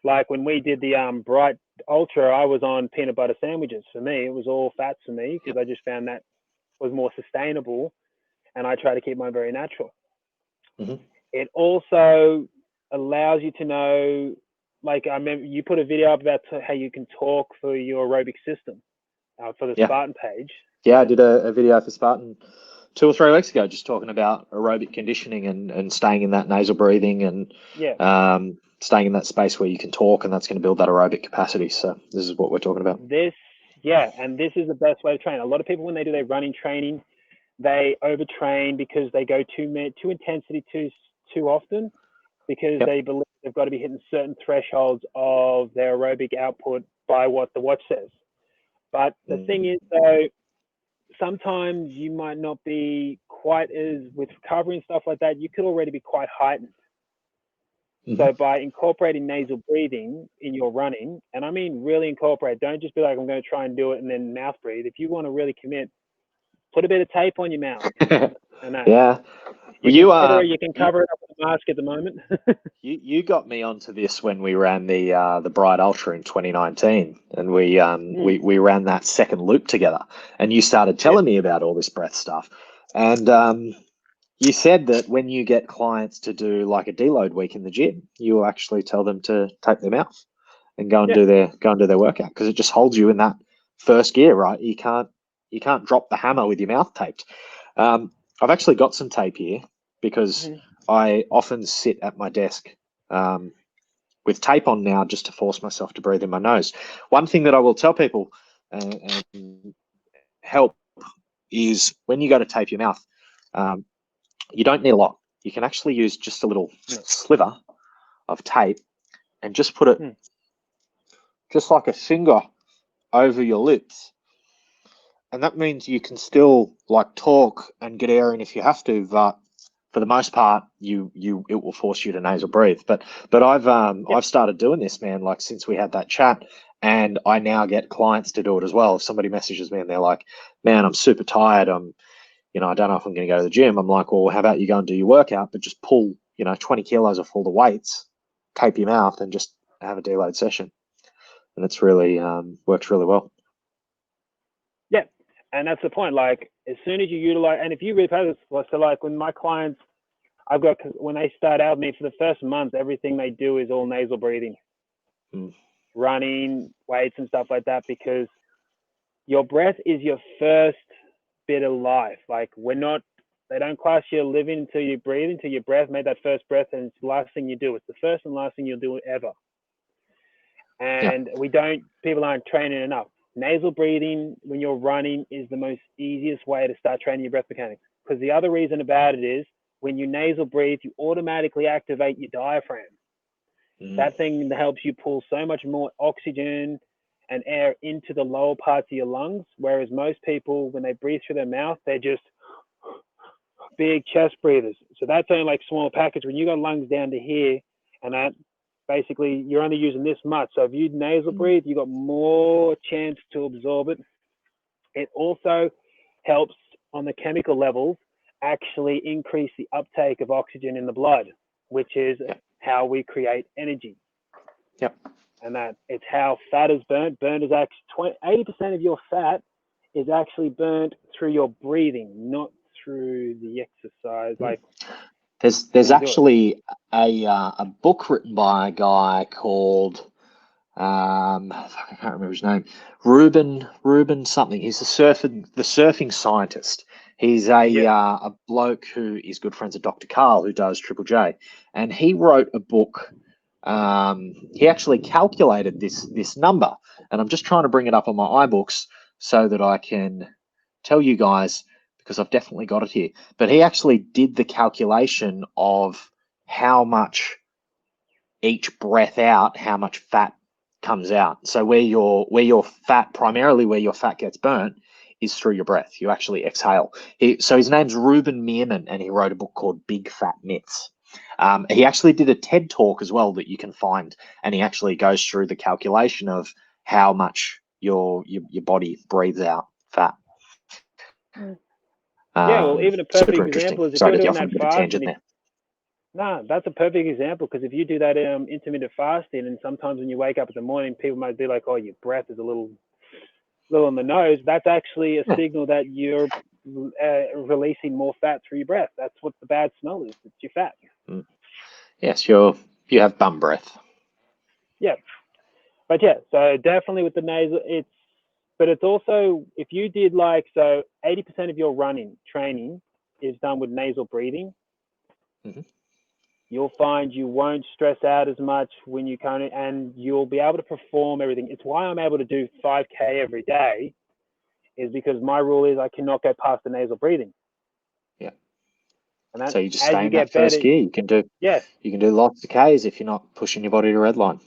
Like when we did the Bright Ultra, I was on peanut butter sandwiches. For me, it was all fats for me because I just found that was more sustainable, and I try to keep mine very natural. It also allows you to know, like I remember you put a video up about how you can talk for your aerobic system for the Spartan page. Yeah, I did a video for Spartan 2 or 3 weeks ago, just talking about aerobic conditioning and staying in that nasal breathing and staying in that space where you can talk, and that's going to build that aerobic capacity. So this is what we're talking about. And this is the best way to train. A lot of people, when they do their running training, they overtrain because they go too intensity too often because they believe they've got to be hitting certain thresholds of their aerobic output by what the watch says. But the thing is, though, sometimes you might not be quite as, with recovery and stuff like that, you could already be quite heightened. So by incorporating nasal breathing in your running, and I mean really incorporate, don't just be like, I'm going to try and do it and then mouth breathe. If you want to really commit, put a bit of tape on your mouth. And that. You can cover it up with a mask at the moment. You got me onto this when we ran the Bright Ultra in 2019, and we ran that second loop together, and you started telling me about all this breath stuff, and you said that when you get clients to do like a deload week in the gym, you will actually tell them to tape their mouth and go and do their workout, because it just holds you in that first gear, right? You can't drop the hammer with your mouth taped. I've actually got some tape here because I often sit at my desk with tape on now just to force myself to breathe in my nose. One thing that I will tell people and help is when you go to tape your mouth, you don't need a lot. You can actually use just a little sliver of tape and just put it just like a finger over your lips. And that means you can still like talk and get air in if you have to, but for the most part, it will force you to nasal breathe. But I've started doing this, man, like since we had that chat, and I now get clients to do it as well. If somebody messages me and they're like, man, I'm super tired, I don't know if I'm going to go to the gym. I'm like, well, how about you go and do your workout, but just pull, 20 kilos off all the weights, tape your mouth, and just have a deload session. And it's really works really well. Yeah, and that's the point. Like, as soon as you utilize, and if you really practice, so like when my clients, when they start out with me for the first month, everything they do is all nasal breathing, running, weights and stuff like that, because your breath is your first bit of life. Like, they don't class you living until you breathe, until your breath made that first breath, and it's the last thing you do. It's the first and last thing you'll do ever. And people aren't training enough. Nasal breathing when you're running is the most easiest way to start training your breath mechanics. Because the other reason about it is when you nasal breathe, you automatically activate your diaphragm. That thing helps you pull so much more oxygen and air into the lower parts of your lungs. Whereas most people, when they breathe through their mouth, they're just big chest breathers. So that's only like small package. When you got lungs down to here, and that basically you're only using this much. So if you nasal breathe, you got more chance to absorb it. It also helps on the chemical levels actually increase the uptake of oxygen in the blood, which is how we create energy. Yep. And that it's how fat is burnt. Burnt is actually 80% of your fat is actually burnt through your breathing, not through the exercise. Like there's actually a book written by a guy called I can't remember his name, Ruben something. He's the surfing scientist. He's a bloke who is good friends with Dr. Carl, who does Triple J, and he wrote a book. He actually calculated this number, and I'm just trying to bring it up on my iBooks so that I can tell you guys, because I've definitely got it here. But he actually did the calculation of how much each breath out, how much fat comes out. So where your fat, primarily where your fat gets burnt, is through your breath. You actually exhale. So his name's Ruben Meerman, and he wrote a book called Big Fat Myths. He actually did a TED talk as well that you can find, and he actually goes through the calculation of how much your body breathes out fat. Well, even a perfect super example is if Sorry you're to doing get off on a that bit of a tangent fasting. there. No, that's a perfect example, because if you do that intermittent fasting, and sometimes when you wake up in the morning, people might be like, "Oh, your breath is a little on the nose." That's actually a signal that you're releasing more fat through your breath. That's what the bad smell is. It's your fat. Yes, you have bum breath. Yeah, but so definitely with the nasal, but it's also, if you did 80% of your running training is done with nasal breathing. You'll find you won't stress out as much when you and you'll be able to perform everything. It's why I'm able to do 5K every day, is because my rule is I cannot go past the nasal breathing. Yeah. And so you just stay in that first gear. You can do lots of Ks if you're not pushing your body to red line.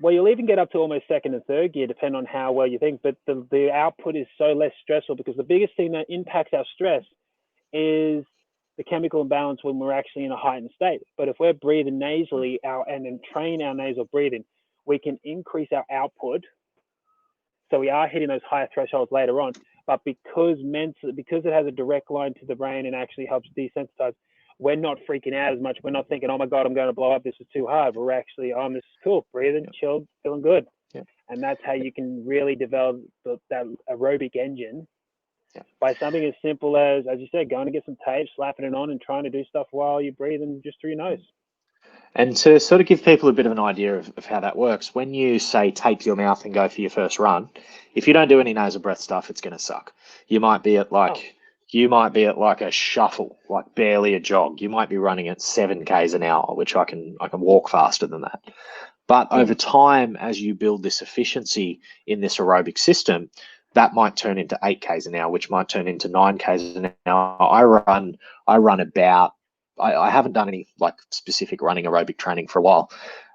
Well, you'll even get up to almost second and third gear, depending on how well you think. But the output is so less stressful, because the biggest thing that impacts our stress is the chemical imbalance when we're actually in a heightened state. But if we're breathing nasally and then train our nasal breathing, we can increase our output. So we are hitting those higher thresholds later on. But because it has a direct line to the brain and actually helps desensitize, we're not freaking out as much. We're not thinking, "Oh my God, I'm going to blow up. This is too hard." We're actually, "Oh, this is cool. Breathing, chilled, feeling good." Yeah. And that's how you can really develop that aerobic engine. By something as simple as you said, going to get some tape, slapping it on, and trying to do stuff while you're breathing just through your nose. And to sort of give people a bit of an idea of how that works, when you say tape your mouth and go for your first run, if you don't do any nasal breath stuff, it's going to suck. You might be at like a shuffle, like barely a jog. You might be running at 7 Ks an hour, which I can walk faster than that. But over time, as you build this efficiency in this aerobic system, that might turn into 8 Ks an hour, which might turn into 9 Ks an hour. I run about, I haven't done any like specific running aerobic training for a while,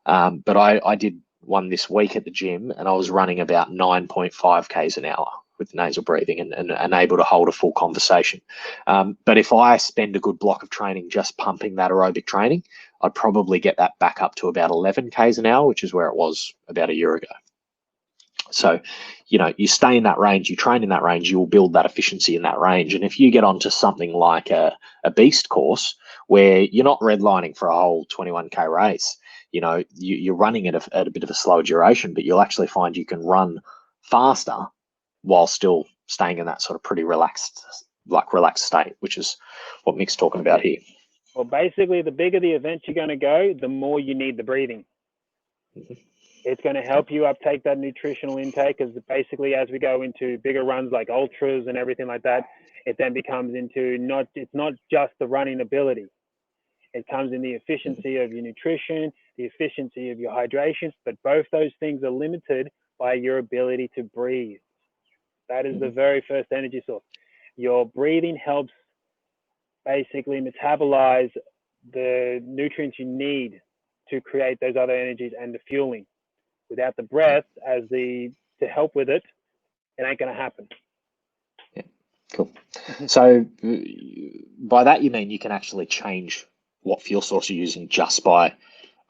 But I did one this week at the gym, and I was running about 9.5 k's an hour with nasal breathing and able to hold a full conversation. But if I spend a good block of training just pumping that aerobic training, I'd probably get that back up to about 11 k's an hour, which is where it was about a year ago. So, you stay in that range, you train in that range, you will build that efficiency in that range. And if you get onto something like a beast course where you're not redlining for a whole 21k race, you're running at a bit of a slower duration, but you'll actually find you can run faster while still staying in that sort of pretty relaxed state, which is what Mick's talking about here. Well, basically, the bigger the event you're going to go, the more you need the breathing. Mm-hmm. It's going to help you uptake that nutritional intake, because basically as we go into bigger runs like ultras and everything like that, it then becomes into it's not just the running ability. It comes in the efficiency of your nutrition, the efficiency of your hydration, but both those things are limited by your ability to breathe. That is the very first energy source. Your breathing helps basically metabolize the nutrients you need to create those other energies and the fueling. Without the breath to help with it, it ain't going to happen. Yeah, cool. So by that you mean you can actually change what fuel source you're using just by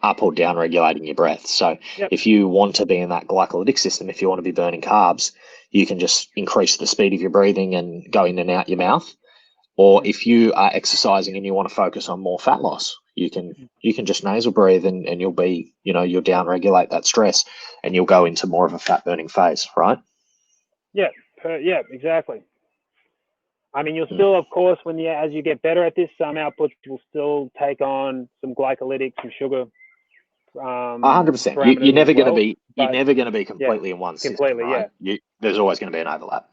up or down regulating your breath. So if you want to be in that glycolytic system, if you want to be burning carbs, you can just increase the speed of your breathing and go in and out your mouth. Or if you are exercising and you want to focus on more fat loss, you can just nasal breathe and you'll be, you'll down regulate that stress and you'll go into more of a fat burning phase, right? Yeah, exactly. I mean, you'll still, of course, as you get better at this, some outputs will still take on some glycolytic, some sugar. 100%. You're never going to be completely in one system, right? There's always going to be an overlap.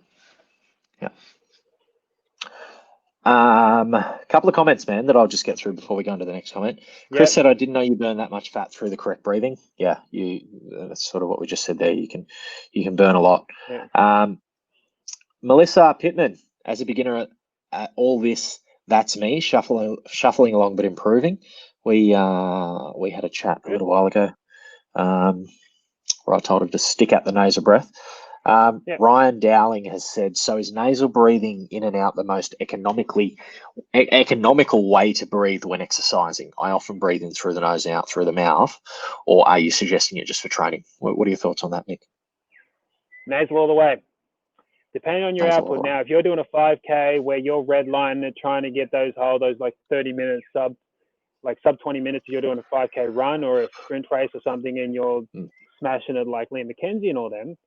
Yeah. A couple of comments, man, that I'll just get through before we go into the next comment. Chris said, I didn't know you burn that much fat through the correct breathing. Yeah, that's sort of what we just said there. You can burn a lot. Yeah. Melissa Pittman, as a beginner at all this, that's me, shuffling along but improving. We had a chat a little while ago where I told him to stick at the nasal breath. Ryan Dowling has said, so is nasal breathing in and out the most economical way to breathe when exercising? I often breathe in through the nose and out through the mouth. Or are you suggesting it just for training? What are your thoughts on that, Mick? Nasal all the way. Depending on your output. Now, if you're doing a 5K where you're redlining trying to get those like 30 minutes sub 20 minutes, if you're doing a 5K run or a sprint race or something and you're smashing it like Liam McKenzie and all them,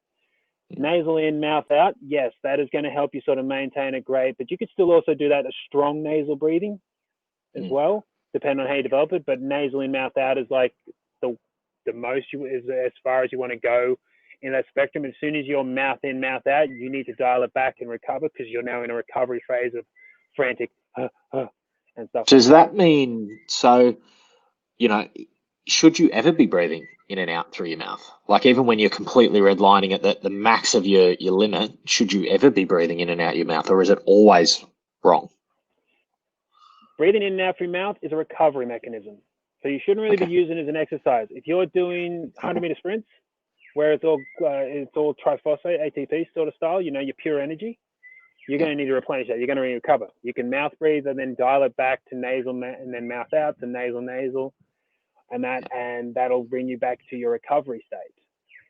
nasal in, mouth out, yes, that is going to help you sort of maintain a great, but you could still also do that as strong nasal breathing as well, depending on how you develop it. But nasal in, mouth out is like the most is as far as you want to go in that spectrum. As soon as you're mouth in, mouth out, you need to dial it back and recover, because you're now in a recovery phase of frantic and stuff. Does that mean, so, should you ever be breathing in and out through your mouth? Like even when you're completely redlining at the max of your limit, should you ever be breathing in and out your mouth, or is it always wrong? Breathing in and out through your mouth is a recovery mechanism. So you shouldn't really be using it as an exercise. If you're doing 100-meter sprints, where it's all triphosphate, ATP sort of style, your pure energy, you're going to need to replenish that. You're going to need to recover. You can mouth breathe and then dial it back to nasal and then mouth out to nasal, and that'll bring you back to your recovery state.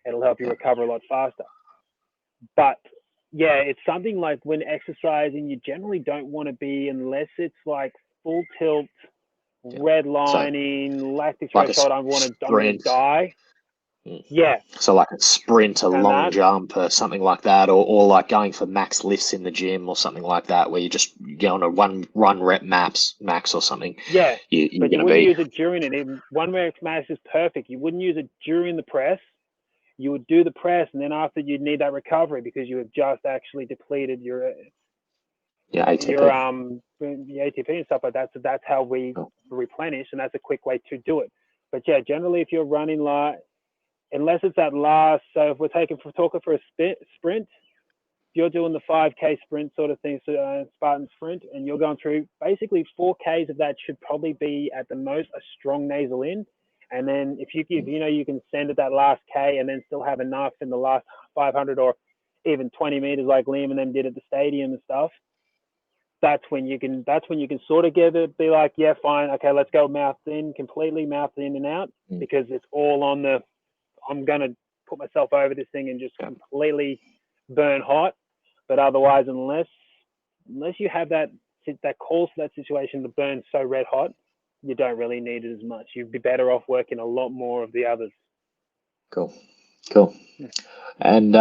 It'll help you recover a lot faster. But yeah, it's something like when exercising, you generally don't want to be, unless it's like full tilt, redlining, lactic threshold, I'm going to die. Yeah. So like a sprint, a long jump, or something like that, or like going for max lifts in the gym or something like that, where you just go on a one rep max or something. Yeah, but you wouldn't use it during it. One rep max is perfect. You wouldn't use it during the press. You would do the press, and then after you'd need that recovery, because you have just actually depleted your ATP. your ATP and stuff like that. So that's how we replenish, and that's a quick way to do it. But yeah, generally, if you're running unless it's that last, so if we're talking for a sprint, you're doing the 5K sprint sort of thing, so Spartan sprint, and you're going through basically 4Ks of that should probably be at the most a strong nasal in, And then if you can send it that last K and then still have enough in the last 500 or even 20 meters like Liam and them did at the stadium and stuff, that's when you can sort of be like, yeah, fine, okay, let's go completely mouth in and out, because it's all on I'm going to put myself over this thing and just completely burn hot. But otherwise, unless you have that calls for that situation to burn so red hot, you don't really need it as much. You'd be better off working a lot more of the others. Cool. And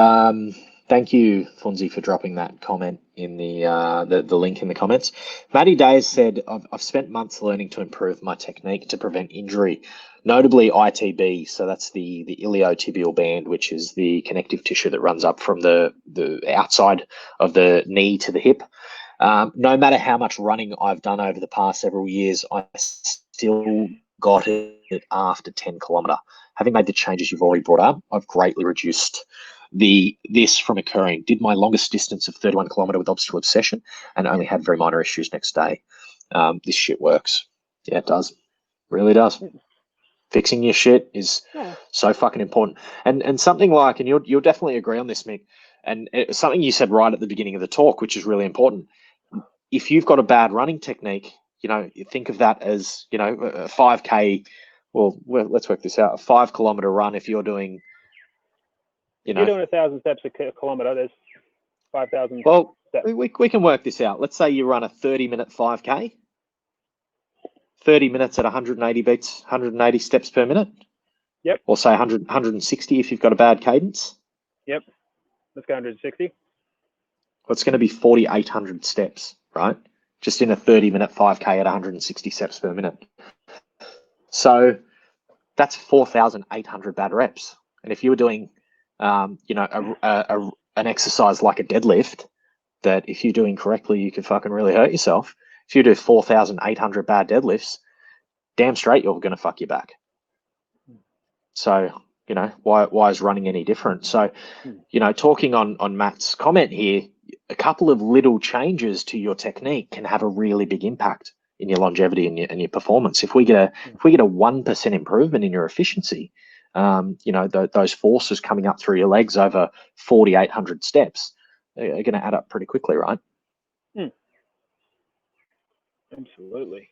thank you, Funzi, for dropping that comment in the link in the comments. Matty Days said, I've spent months learning to improve my technique to prevent injury, notably ITB. So that's the iliotibial band, which is the connective tissue that runs up from the outside of the knee to the hip. No matter how much running I've done over the past several years, I still got it after 10 kilometre. Having made the changes you've already brought up, I've greatly reduced this from occurring. Did my longest distance of 31 kilometre with obstacle obsession and only had very minor issues next day. This shit works. Yeah, it does. Really does. Fixing your shit is so fucking important. And something like, and you'll definitely agree on this, Mick, and something you said right at the beginning of the talk, which is really important. If you've got a bad running technique, you think of that as, a 5K. Well, let's work this out. A 5 kilometre run, if you're doing, if you're doing 1,000 steps a kilometre, there's 5,000 well, steps. we can work this out. Let's say you run a 30-minute 5K, 30 minutes at 180 beats, 180 steps per minute. Yep. Or say 160 if you've got a bad cadence. Yep. Let's go 160. Well, it's going to be 4,800 steps, right? Just in a 30-minute 5K at 160 steps per minute. So that's 4,800 bad reps. And if you were doing, an exercise like a deadlift, that if you're doing correctly, you could fucking really hurt yourself. If you do 4,800 bad deadlifts, damn straight you're going to fuck your back. So, why is running any different? So, talking on Matt's comment here, a couple of little changes to your technique can have a really big impact in your longevity and your performance. If we get a 1% improvement in your efficiency, those forces coming up through your legs over 4,800 steps are going to add up pretty quickly, right? Absolutely.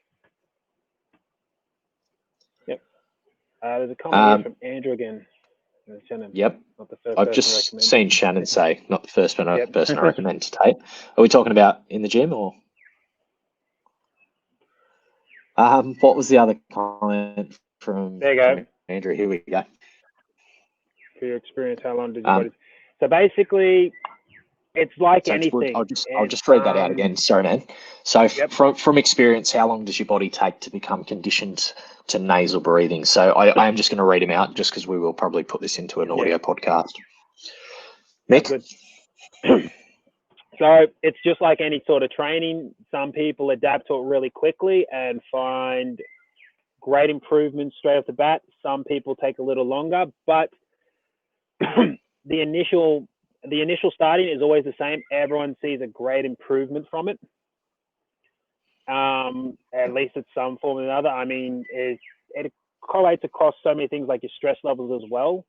Yep. There's a comment here from Andrew again. Shannon, yep. not the first I've just seen Shannon say, not the first person I recommend to tape. Are we talking about in the gym or? What was the other comment from Andrew? Here we go. For your experience, how long did your body? So basically, it's like anything. I'll just read that out again. Sorry, man. So from experience, how long does your body take to become conditioned to nasal breathing? So I am just going to read them out just because we will probably put this into an audio podcast. Mick? So it's just like any sort of training. Some people adapt to it really quickly and find great improvements straight off the bat. Some people take a little longer, but the initial starting is always the same. Everyone sees a great improvement from it. At least it's some form or another. I mean, it correlates across so many things like your stress levels as well.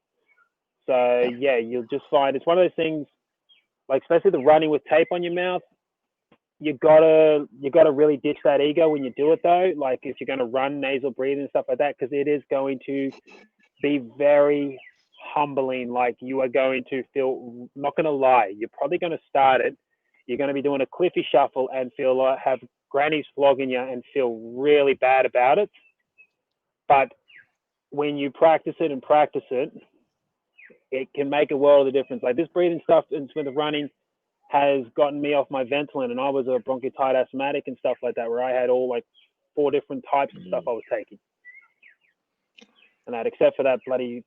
So yeah, you'll just find it's one of those things, like especially the running with tape on your mouth. You gotta really ditch that ego when you do it though. Like if you're gonna run nasal breathing and stuff like that, because it is going to be very humbling. Like you are going to feel, not gonna lie, you're probably gonna start it. You're gonna be doing a cliffy shuffle and feel like have grannies flogging you and feel really bad about it. But when you practice it, it can make a world of difference. Like this breathing stuff and with the running has gotten me off my Ventolin, and I was a bronchitis asthmatic and stuff like that, where I had all like 4 different types of stuff I was taking. And that, except for that bloody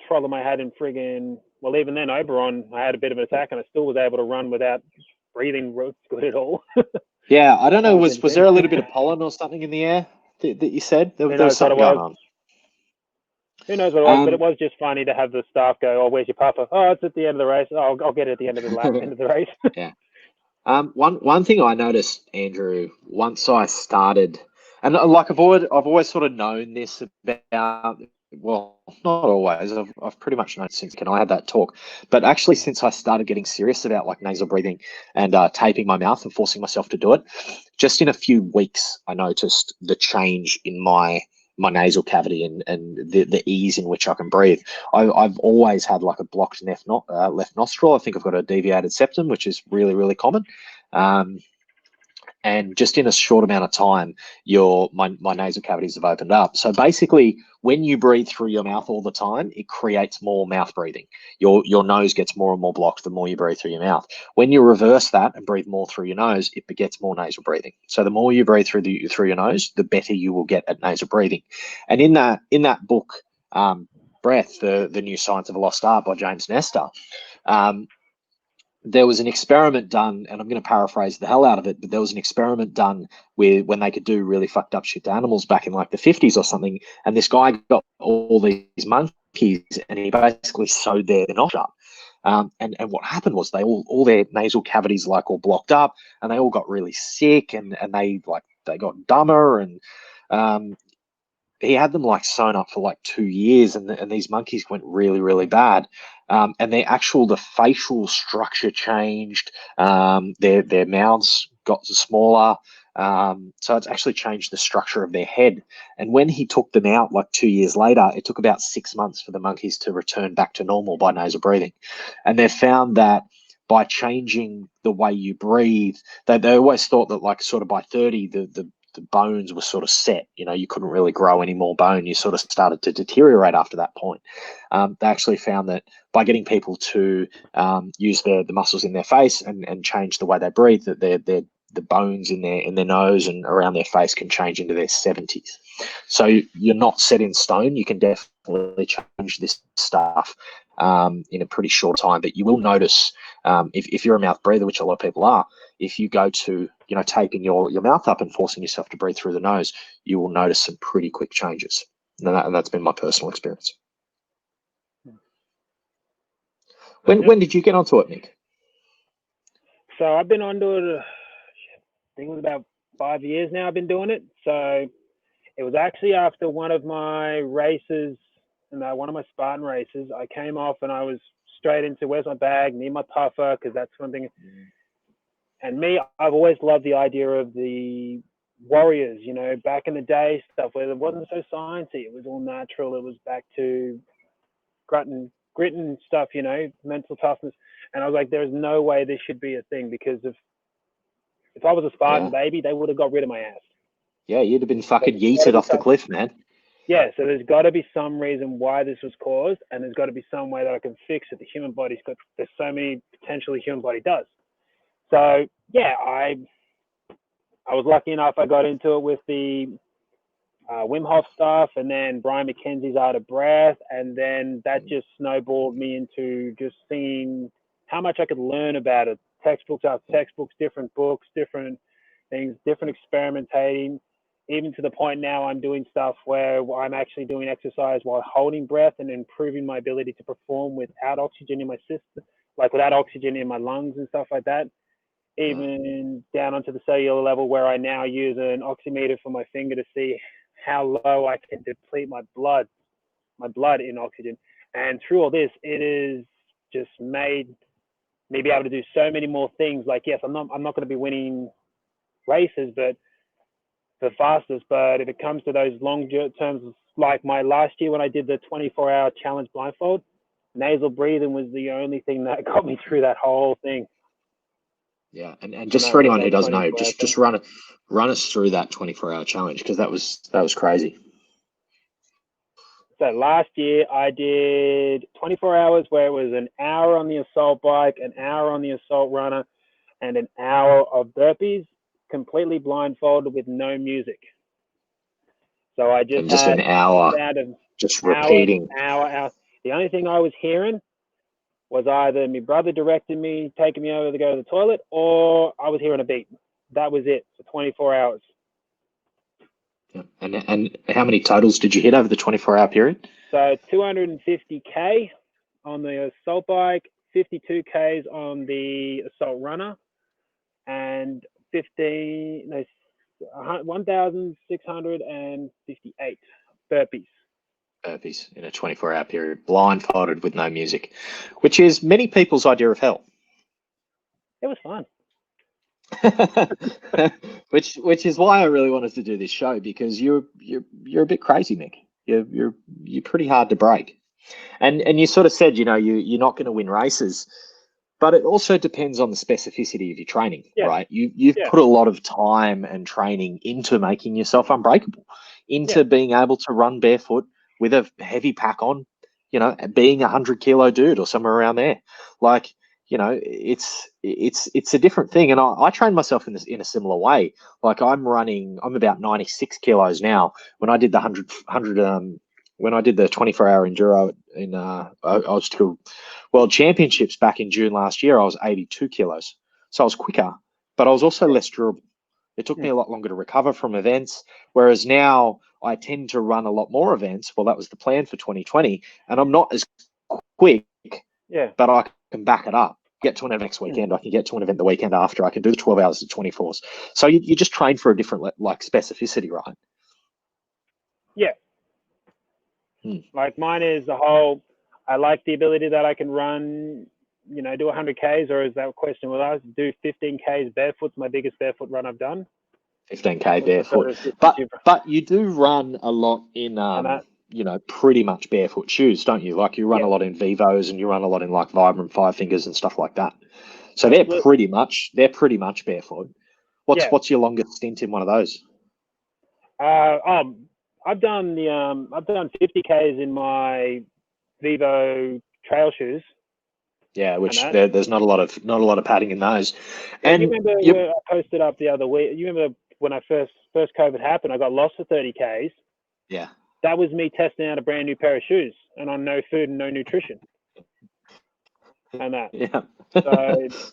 problem I had in friggin', well, even then Oberon, I had a bit of an attack and I still was able to run without breathing good at all. Yeah, I don't know, was there a little bit of pollen or something in the air that you said? There was something going on. Who knows what it was, but it was just funny to have the staff go, "Oh, where's your papa? Oh, it's at the end of the race. Oh, I'll get it at the end of the end of the race." Yeah. One thing I noticed, Andrew, once I started, and like I've always sort of known this about well, not always. I've pretty much known since I had that talk, but actually since I started getting serious about like nasal breathing and taping my mouth and forcing myself to do it, just in a few weeks, I noticed the change in my nasal cavity and the ease in which I can breathe. I've always had like a blocked left nostril. I think I've got a deviated septum, which is really, really common. Um, and just in a short amount of time, my nasal cavities have opened up. So basically, when you breathe through your mouth all the time, it creates more mouth breathing. Your nose gets more and more blocked the more you breathe through your mouth. When you reverse that and breathe more through your nose, it begets more nasal breathing. So the more you breathe through your nose, the better you will get at nasal breathing. And in that book, Breath, the New Science of a Lost Art by James Nestor, um, there was an experiment done, and I'm going to paraphrase the hell out of it, but there was an experiment done with when they could do really fucked up shit to animals back in like the 50s or something. And this guy got all these monkeys and he basically sewed their nostrils up. And what happened was all their nasal cavities like all blocked up and they all got really sick and they got dumber and um, he had them like sewn up for like 2 years, and these monkeys went really, really bad. And the facial structure changed. Their mouths got smaller. So it's actually changed the structure of their head. And when he took them out like 2 years later, it took about 6 months for the monkeys to return back to normal by nasal breathing. And they found that by changing the way you breathe, they always thought that like sort of by 30, the bones were sort of set. You couldn't really grow any more bone. You sort of started to deteriorate after that point. They actually found that by getting people to use the muscles in their face and change the way they breathe, that the bones in their nose and around their face can change into their 70s. So you're not set in stone. You can definitely change this stuff in a pretty short time. But you will notice if you're a mouth breather, which a lot of people are, if you go to taping your mouth up and forcing yourself to breathe through the nose, you will notice some pretty quick changes. And that's been my personal experience. When did you get onto it, Mick? So I've been onto it, I think it was about 5 years now I've been doing it. So it was actually after one of my races, one of my Spartan races. I came off and I was straight into where's my bag, need my puffer, because that's one thing. And me, I've always loved the idea of the warriors, back in the day, stuff where it wasn't so sciencey. It was all natural. It was back to grit and stuff, mental toughness. And I was like, there's no way this should be a thing, because if I was a Spartan baby, they would have got rid of my ass. Yeah, you'd have been fucking yeeted off the cliff, man. Yeah, so there's got to be some reason why this was caused, and there's got to be some way that I can fix it. The human body's got, there's so many potentially human body does. So yeah, I was lucky enough. I got into it with the Wim Hof stuff, and then Brian McKenzie's Art of Breath, and then that just snowballed me into just seeing how much I could learn about it. Textbooks after textbooks, different books, different things, different experimentating, even to the point now I'm doing stuff where I'm actually doing exercise while holding breath and improving my ability to perform without oxygen in my system, like without oxygen in my lungs and stuff like that. Even down onto the cellular level, where I now use an oximeter for my finger to see how low I can deplete my blood in oxygen. And through all this, it is just made me be able to do so many more things. Like, yes, I'm not going to be winning races, but the fastest. But if it comes to those long terms, like my last year when I did the 24-hour challenge blindfold, nasal breathing was the only thing that got me through that whole thing. Yeah, and just for anyone who doesn't know, just run us through that 24-hour challenge, because that was crazy. So last year I did 24 hours where it was an hour on the assault bike, an hour on the assault runner, and an hour of burpees, completely blindfolded with no music. So I just had an hour, just repeating. Hour. The only thing I was hearing was either my brother directing me, taking me over to go to the toilet, or I was hearing a beat. That was it for 24 hours. Yeah. And how many totals did you hit over the 24-hour period? So 250K on the assault bike, 52Ks on the assault runner, and 1,658 burpees. burpees in a 24-hour period, blindfolded with no music, which is many people's idea of hell. It was fun. which is why I really wanted to do this show, because you're a bit crazy, Mick. You're pretty hard to break, and you sort of said, you know, you're not going to win races, but it also depends on the specificity of your training, right? You've put a lot of time and training into making yourself unbreakable, into being able to run barefoot with a heavy pack on, you know, being 100-kilo dude or somewhere around there, like. You know, it's a different thing, and I train myself in a similar way. Like I'm about 96 kilos now. When I did the 100 when I did the 24-hour enduro in I was to World Championships back in June last year, I was 82 kilos. So I was quicker, but I was also less durable. It took me a lot longer to recover from events, whereas now I tend to run a lot more events. Well, that was the plan for 2020, and I'm not as quick. But I can back it up. Get to an event next weekend. I can get to an event the weekend after. I can do the 12 hours to 24s. So you just train for a different like specificity, right? Yeah. Like mine is the whole. I like the ability that I can run. You know, do 100 Ks, or is that question? Will I do 15 Ks barefoot? My biggest barefoot run I've done. 15K barefoot, but you do run a lot in you know, pretty much barefoot shoes, don't you? Like you run a lot in Vivos, and you run a lot in like Vibram 5 Fingers and stuff like that. So they're pretty much barefoot. What's your longest stint in one of those? I've done 50 Ks in my Vivo trail shoes. Yeah, which there's not a lot of padding in those. And you remember where I posted up the other week? You remember when I first COVID happened? I got lost for 30 Ks. Yeah. That was me testing out a brand new pair of shoes and on no food and no nutrition. And that. Yeah.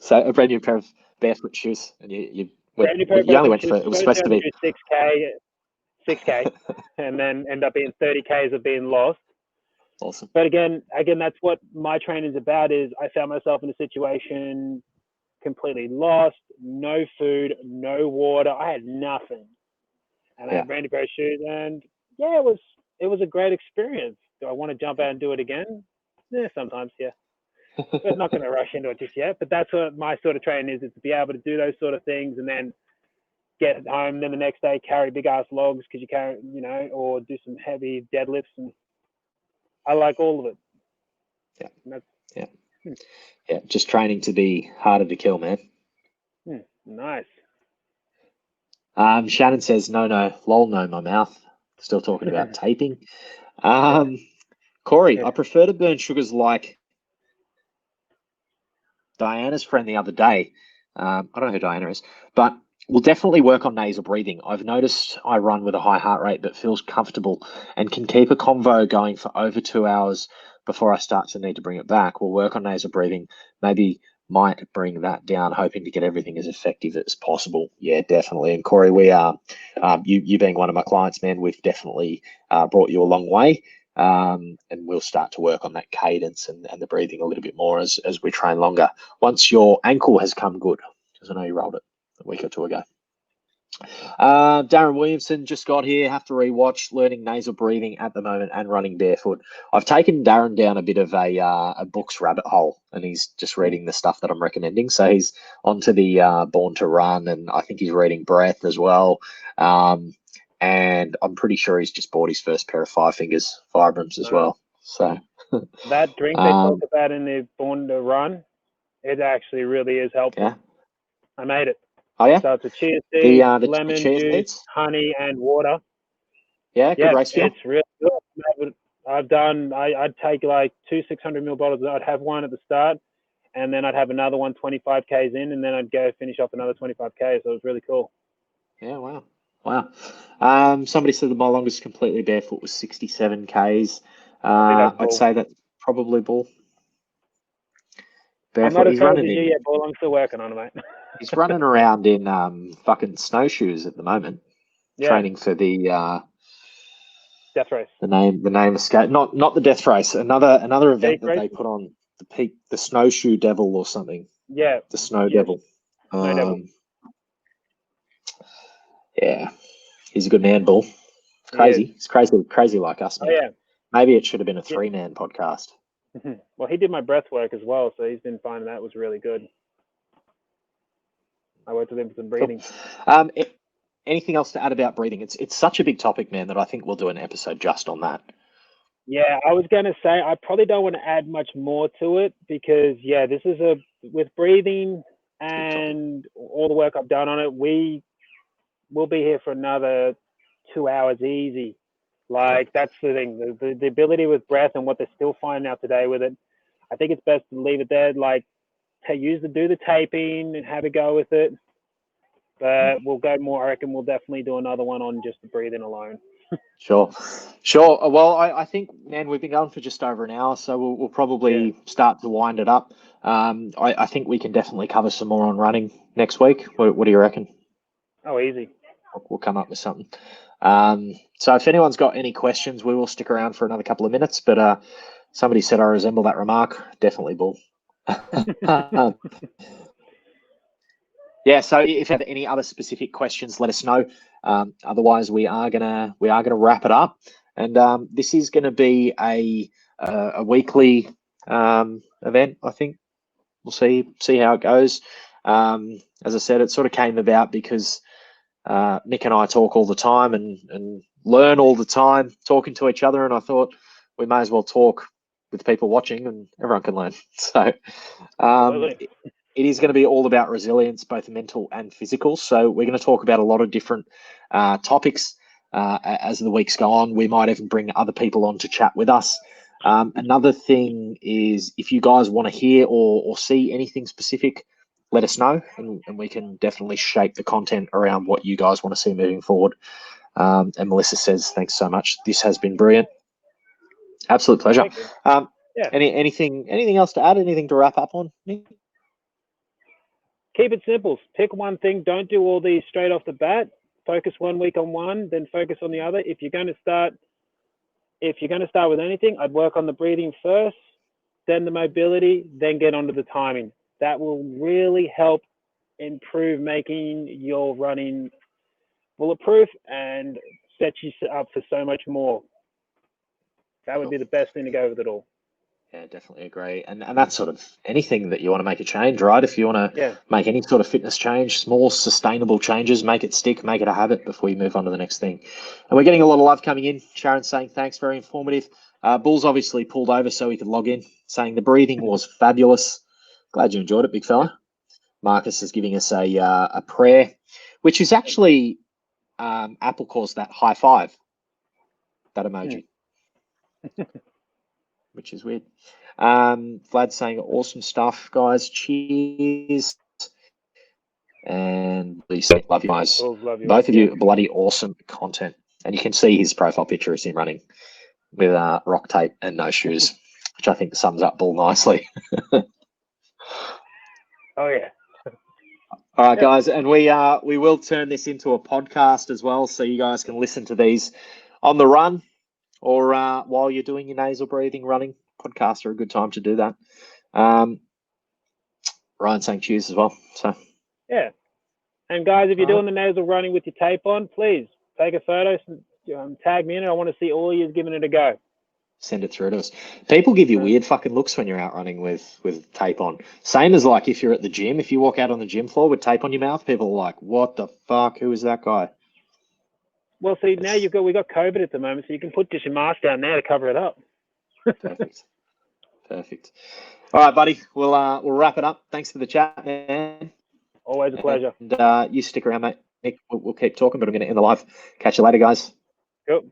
So a brand new pair of barefoot shoes, and you only went for it was supposed to be 6K, and then end up being 30 Ks of being lost. Awesome. But again, that's what my training is about. Is I found myself in a situation completely lost, no food, no water. I had nothing, and I had a brand new pair of shoes, and it was a great experience. Do I want to jump out and do it again? Yeah, sometimes, yeah. But not going to rush into it just yet. But that's what my sort of training is to be able to do those sort of things, and then get home. Then the next day, carry big ass logs because you carry, you know, or do some heavy deadlifts. And I like all of it. Yeah. Just training to be harder to kill, man. Nice. Shannon says, no, lol, no, my mouth. Still talking about taping. Corey, I prefer to burn sugars like Diana's friend the other day. I don't know who Diana is, but we'll definitely work on nasal breathing. I've noticed I run with a high heart rate that feels comfortable and can keep a convo going for over 2 hours before I start to need to bring it back. We'll work on nasal breathing. Maybe might bring that down, hoping to get everything as effective as possible. Yeah, definitely. And Corey, we are, you being one of my clients, man, we've definitely brought you a long way. And we'll start to work on that cadence and the breathing a little bit more as we train longer. Once your ankle has come good, because I know you rolled it a week or two ago. Darren Williamson just got here. Have to rewatch learning nasal breathing at the moment and running barefoot. I've taken Darren down a bit of a books rabbit hole, and he's just reading the stuff that I'm recommending. So he's onto the Born to Run, and I think he's reading Breath as well. And I'm pretty sure he's just bought his first pair of 5 Fingers Vibrams as well. So that drink they talk about in the Born to Run, it actually really is helpful. Yeah. I made it. Oh yeah. So it's a chia seed, the lemon chia juice, seeds? honey, and water. Yeah, good race fuel. It's really good. I'd take like 2 600ml bottles. I'd have one at the start, and then I'd have another one 25 Ks in, and then I'd go finish off another 25 Ks. So it was really cool. Yeah, wow. Somebody said that my longest completely barefoot was 67 Ks. I'd say that's probably bull. Barefoot. I'm not as tall as you yet, Bull. I'm still working on it, mate. He's running around in fucking snowshoes at the moment, training for the death race. The name escaped. Not the death race. Another event that they put on the peak, the Snowshoe Devil or something. Yeah. The Snow Devil. Snow Devil. Yeah, he's a good man, Bull. Crazy. He's crazy like us, man. Oh yeah. Maybe it should have been a 3-man podcast. Well, he did my breath work as well, so he's been finding that was really good. I worked with him for some breathing. Cool. Anything else to add about breathing? It's such a big topic, man, that I think we'll do an episode just on that. Yeah, I was going to say, I probably don't want to add much more to it because, this is with breathing and all the work I've done on it, we'll be here for another 2 hours easy. Like, that's the thing, the ability with breath and what they're still finding out today with it. I think it's best to leave it there, like, do the taping and have a go with it. But we'll go more, I reckon we'll definitely do another one on just the breathing alone. Sure. Well, I think, man, we've been going for just over an hour, so we'll probably start to wind it up. I think we can definitely cover some more on running next week. What do you reckon? Oh, easy. We'll come up with something. So if anyone's got any questions, we will stick around for another couple of minutes. But somebody said I resemble that remark. Definitely, Bull. So if you have any other specific questions, let us know. Otherwise, we are gonna wrap it up, and this is gonna be a weekly event. I think we'll see how it goes. As I said, it sort of came about because Mick and I talk all the time and learn all the time talking to each other, and I thought we may as well talk with people watching, and everyone can learn. So. It is going to be all about resilience, both mental and physical. So we're going to talk about a lot of different topics as the weeks go on. We might even bring other people on to chat with us. Another thing is, if you guys want to hear or see anything specific, let us know, and we can definitely shape the content around what you guys want to see moving forward. And Melissa says, thanks so much. This has been brilliant. Absolute pleasure. Anything else to add? Anything to wrap up on? Keep it simple. Pick one thing. Don't do all these straight off the bat. Focus 1 week on one, then focus on the other. If you're going to start with anything, I'd work on the breathing first, then the mobility, then get onto the timing. That will really help improve making your running bulletproof and set you up for so much more. That would be the best thing to go with it all. Yeah, definitely agree. And that's sort of anything that you want to make a change, right? If you want to make any sort of fitness change, small sustainable changes, make it stick, make it a habit before you move on to the next thing. And we're getting a lot of love coming in. Sharon saying, thanks, very informative. Bull's obviously pulled over so he could log in, saying the breathing was fabulous. Glad you enjoyed it, big fella. Marcus is giving us a prayer, which is actually, Apple calls that high five, that emoji. Which is weird. Vlad saying awesome stuff, guys. Cheers. And we say love you guys. Both of you, bloody awesome content. And you can see his profile picture is him running with rock tape and no shoes, which I think sums up Bull nicely. Oh yeah. All right, guys, and we will turn this into a podcast as well, so you guys can listen to these on the run. Or while you're doing your nasal breathing, running. Podcasts are a good time to do that. Ryan saying cheers as well. So and guys, if you're doing the nasal running with your tape on, please take a photo, tag me in it. I want to see all of you giving it a go. Send it through to us. People give you weird fucking looks when you're out running with tape on. Same as like if you're at the gym, if you walk out on the gym floor with tape on your mouth, people are like, "What the fuck? Who is that guy?" Well, see, now we got COVID at the moment, so you can put just your mask down there to cover it up. Perfect. All right, buddy. We'll wrap it up. Thanks for the chat, man. Always a pleasure. And you stick around, mate. Nick, we'll keep talking, but I'm going to end the live. Catch you later, guys. Cool.